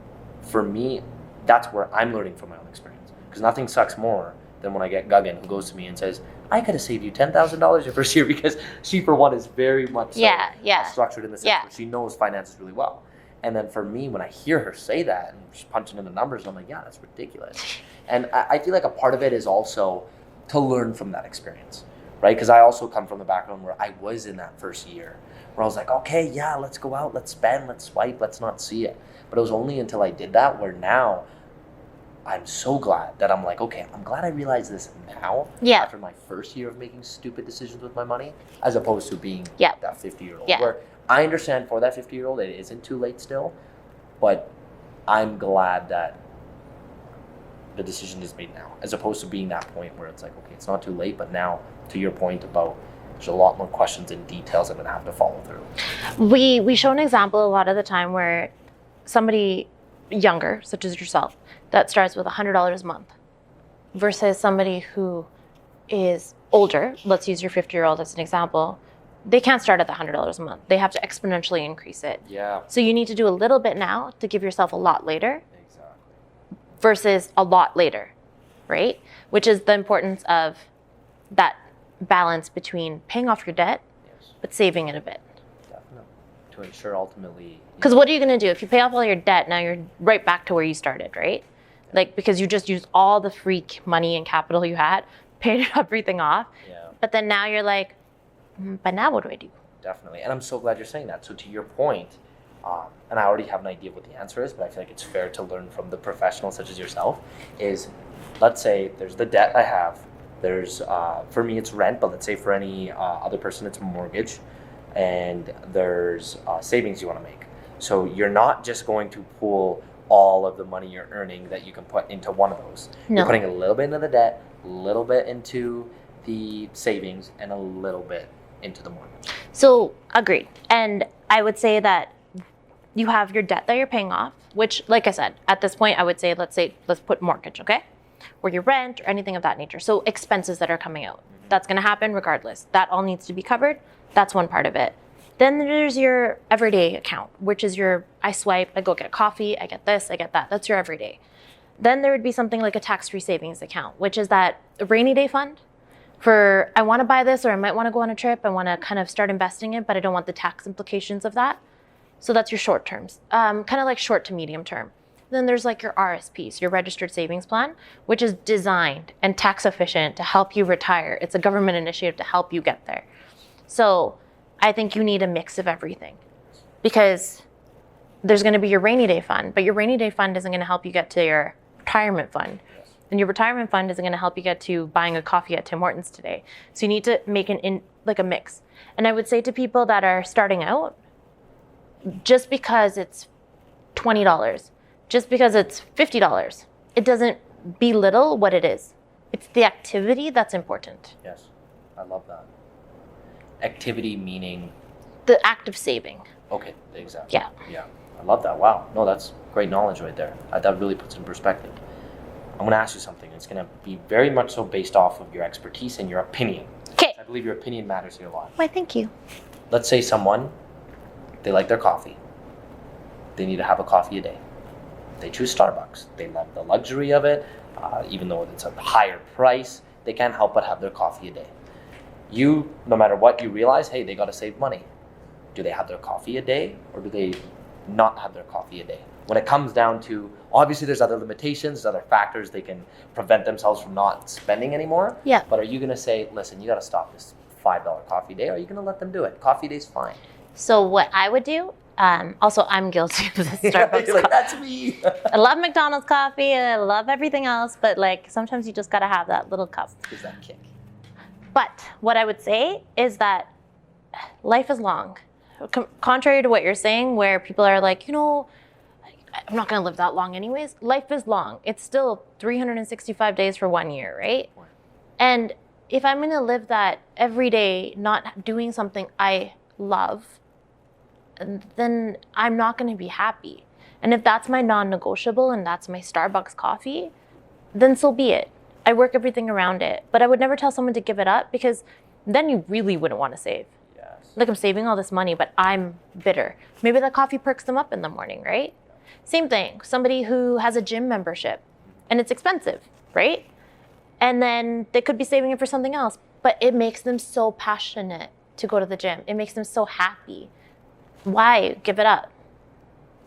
for me, that's where I'm learning from my own experience, because nothing sucks more than when I get Guggen who goes to me and says, I could have saved you $10,000 your first year, because she, for one, is very much structured in the sense where she knows finances really well. And then for me, when I hear her say that and she's punching in the numbers, I'm like, yeah, that's ridiculous. And I feel like a part of it is also to learn from that experience, right? Because I also come from the background where I was in that first year where I was like, okay, yeah, let's go out, let's spend, let's swipe, let's not see it. But it was only until I did that where now I'm so glad that I'm like, okay, I'm glad I realized this now after my first year of making stupid decisions with my money, as opposed to being that 50-year-old. Where I understand for that 50-year-old, it isn't too late still, but I'm glad that the decision is made now, as opposed to being that point where it's like, okay, it's not too late, but now, to your point about there's a lot more questions and details I'm going to have to follow through. We show an example a lot of the time where somebody younger, such as yourself, that starts with $100 a month versus somebody who is older, let's use your 50-year-old as an example, they can't start at the $100 a month. They have to exponentially increase it. Yeah. So you need to do a little bit now to give yourself a lot later versus a lot later, right? Which is the importance of that balance between paying off your debt, but saving it a bit. Definitely. To ensure ultimately... Because what are you going to do? If you pay off all your debt, now you're right back to where you started, right? Like, because you just used all the free money and capital you had, paid everything off. Yeah. But then now you're like, but now what do I do? Definitely. And I'm so glad you're saying that. So to your point, and I already have an idea of what the answer is, but I feel like it's fair to learn from the professionals such as yourself, is let's say there's the debt I have. There's, for me, it's rent, but let's say for any other person, it's mortgage. And there's savings you want to make. So you're not just going to pull all of the money you're earning that you can put into one of those. No. You're putting a little bit into the debt, a little bit into the savings, and a little bit into the mortgage. So agreed. And I would say that you have your debt that you're paying off, which, like I said, at this point, I would say, let's put mortgage, okay? Or your rent or anything of that nature. So expenses that are coming out. Mm-hmm. That's going to happen regardless. That all needs to be covered. That's one part of it. Then there's your everyday account, which is I swipe, I go get a coffee, I get this, I get that. That's your everyday. Then there would be something like a tax-free savings account, which is that rainy day fund for, I want to buy this, or I might want to go on a trip. I want to kind of start investing it, but I don't want the tax implications of that. So that's your short terms, kind of like short to medium term. Then there's like your RSPs, your registered savings plan, which is designed and tax efficient to help you retire. It's a government initiative to help you get there. So I think you need a mix of everything. because there's going to be your rainy day fund, but your rainy day fund isn't going to help you get to your retirement fund. Yes. And your retirement fund isn't going to help you get to buying a coffee at Tim Hortons today. So you need to make a mix. And I would say to people that are starting out, just because it's $20, just because it's $50, it doesn't belittle what it is. It's the activity that's important. Yes, I love that. Activity meaning? The act of saving. Okay, exactly. Yeah. Yeah, I love that. Wow. No, that's great knowledge right there. That really puts it in perspective. I'm going to ask you something. It's going to be very much so based off of your expertise and your opinion. Okay. I believe your opinion matters here a lot. Why, thank you. Let's say someone, they like their coffee. They need to have a coffee a day. They choose Starbucks. They love the luxury of it. Even though it's a higher price, they can't help but have their coffee a day. You, no matter what, you realize, hey, they got to save money. Do they have their coffee a day, or do they not have their coffee a day? When it comes down to, obviously there's other limitations, there's other factors they can prevent themselves from not spending anymore. Yeah. But are you going to say, listen, you got to stop this $5 coffee day, or are you going to let them do it? Coffee day's fine. So what I would do, also I'm guilty of the Starbucks You're like, coffee. that's me. I love McDonald's coffee, and I love everything else, but like sometimes you just gotta have that little cup. Gives that kick. But what I would say is that life is long. Contrary to what you're saying, where people are like, I'm not gonna live that long anyways. Life is long. It's still 365 days for 1 year, right? And if I'm gonna live that every day, not doing something I love, then I'm not going to be happy. And if that's my non-negotiable and that's my Starbucks coffee, then so be it. I work everything around it. But I would never tell someone to give it up, because then you really wouldn't want to save. Yes. Like, I'm saving all this money, but I'm bitter. Maybe that coffee perks them up in the morning, right? Same thing. Somebody who has a gym membership and it's expensive, right? And then they could be saving it for something else, but it makes them so passionate to go to the gym. It makes them so happy. Why give it up?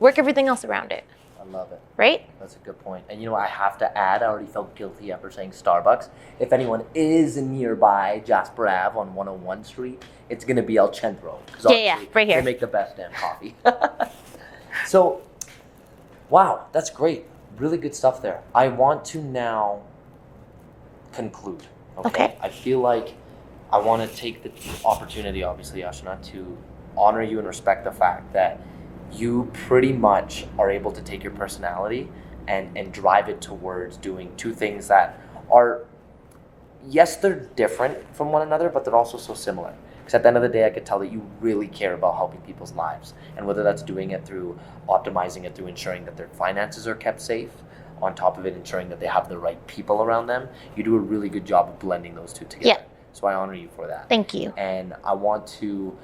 Work everything else around it. I love it. Right? That's a good point. And I have to add, I already felt guilty after saying Starbucks. If anyone is nearby Jasper Ave on 101 Street, it's going to be El Centro. Yeah, right here. They make the best damn coffee. So, wow, that's great. Really good stuff there. I want to now conclude. Okay. I feel like I want to take the opportunity, obviously, Ashna, to honor you and respect the fact that you pretty much are able to take your personality and drive it towards doing two things that are, yes, they're different from one another, but they're also so similar. Because at the end of the day, I could tell that you really care about helping people's lives. And whether that's doing it through optimizing it, through ensuring that their finances are kept safe, on top of it, ensuring that they have the right people around them, you do a really good job of blending those two together. Yeah. So I honor you for that. Thank you. And I want to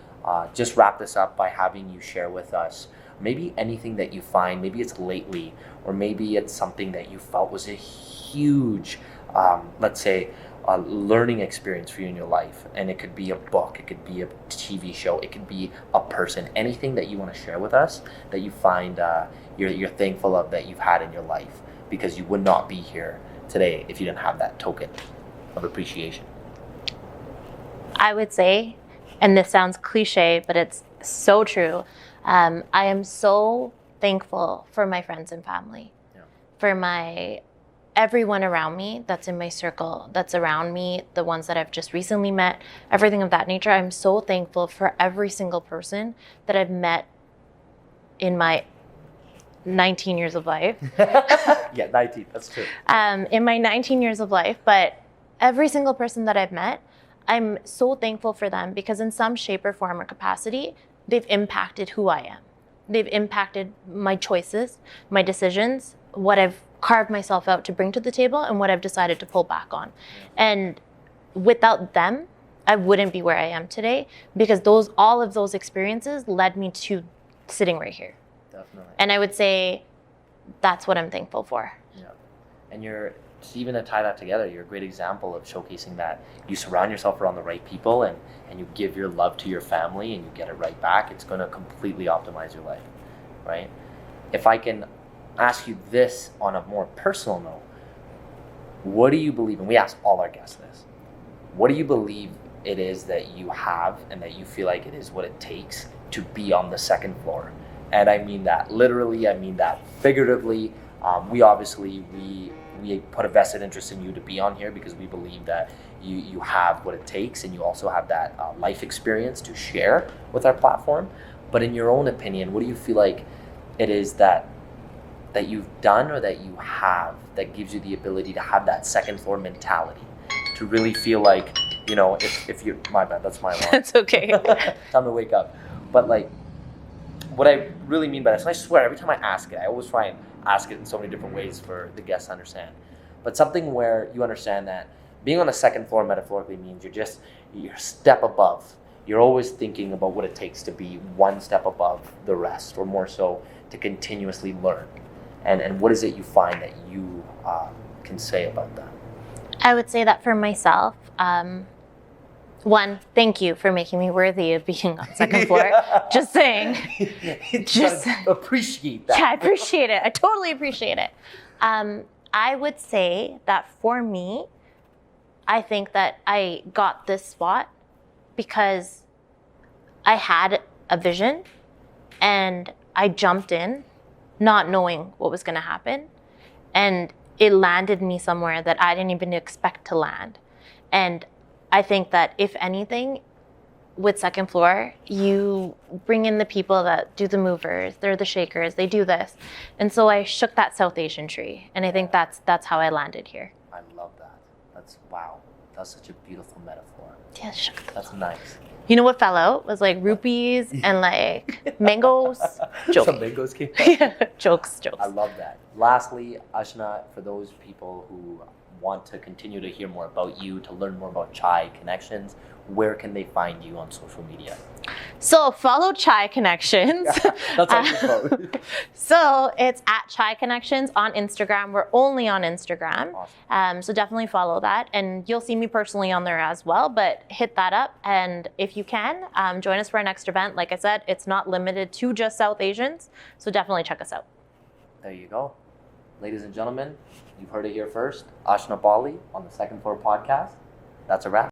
just wrap this up by having you share with us maybe anything that you find, maybe it's lately, or maybe it's something that you felt was a huge, let's say, learning experience for you in your life. And it could be a book, it could be a TV show, it could be a person, anything that you want to share with us that you find you're thankful of that you've had in your life, because you would not be here today if you didn't have that token of appreciation. I would say, and this sounds cliche, but it's so true, I am so thankful for my friends and family, for everyone around me that's in my circle, that's around me, the ones that I've just recently met, everything of that nature. I'm so thankful for every single person that I've met in my 19 years of life. Yeah, 19, that's true. In my 19 years of life, but every single person that I've met, I'm so thankful for them, because in some shape or form or capacity, they've impacted who I am. They've impacted my choices, my decisions, what I've carved myself out to bring to the table, and what I've decided to pull back on. And without them, I wouldn't be where I am today, because all of those experiences led me to sitting right here. Definitely. And I would say that's what I'm thankful for. Yeah. And just even to tie that together, you're a great example of showcasing that you surround yourself around the right people, and you give your love to your family and you get it right back. It's going to completely optimize your life, right? If I can ask you this on a more personal note, what do you believe, and we ask all our guests this, what do you believe it is that you have and that you feel like it is what it takes to be on the second floor. And I mean that literally, I mean that figuratively. We obviously, we put a vested interest in you to be on here because we believe that you have what it takes, and you also have that life experience to share with our platform. But in your own opinion, what do you feel like it is that you've done or that you have that gives you the ability to have that second floor mentality, to really feel like, you know, if you, my bad, that's my alarm. That's okay. Time to wake up. But like, what I really mean by this, and I swear every time I ask it, I always try and ask it in so many different ways for the guests to understand. But something where you understand that being on the second floor metaphorically means you're a step above. You're always thinking about what it takes to be one step above the rest, or more so to continuously learn. And what is it you find that you can say about that? I would say that for myself, one, thank you for making me worthy of being on second floor. Just saying. Just appreciate that. Yeah, I appreciate it. I totally appreciate it. I would say that for me, I think that I got this spot because I had a vision and I jumped in not knowing what was going to happen. And it landed me somewhere that I didn't even expect to land. And I think that if anything, with second floor, you bring in the people that do the movers, they're the shakers, they do this. And so I shook that South Asian tree. And I think that's how I landed here. I love that. That's, wow. That's such a beautiful metaphor. Yeah, shook the That's nice. You know what fell out? Was like rupees and like mangoes. Joking. Some mangoes came out. Jokes. I love that. Lastly, Ashna, for those people who want to continue to hear more about you, to learn more about Chai Connections, where can they find you on social media? So follow Chai Connections. That's how you vote. So it's at Chai Connections on Instagram. We're only on Instagram. Awesome. So definitely follow that. And you'll see me personally on there as well, but hit that up. And if you can, join us for our next event. Like I said, it's not limited to just South Asians. So definitely check us out. There you go. Ladies and gentlemen, you've heard it here first. Ashna Bali on the Second Floor Podcast. That's a wrap.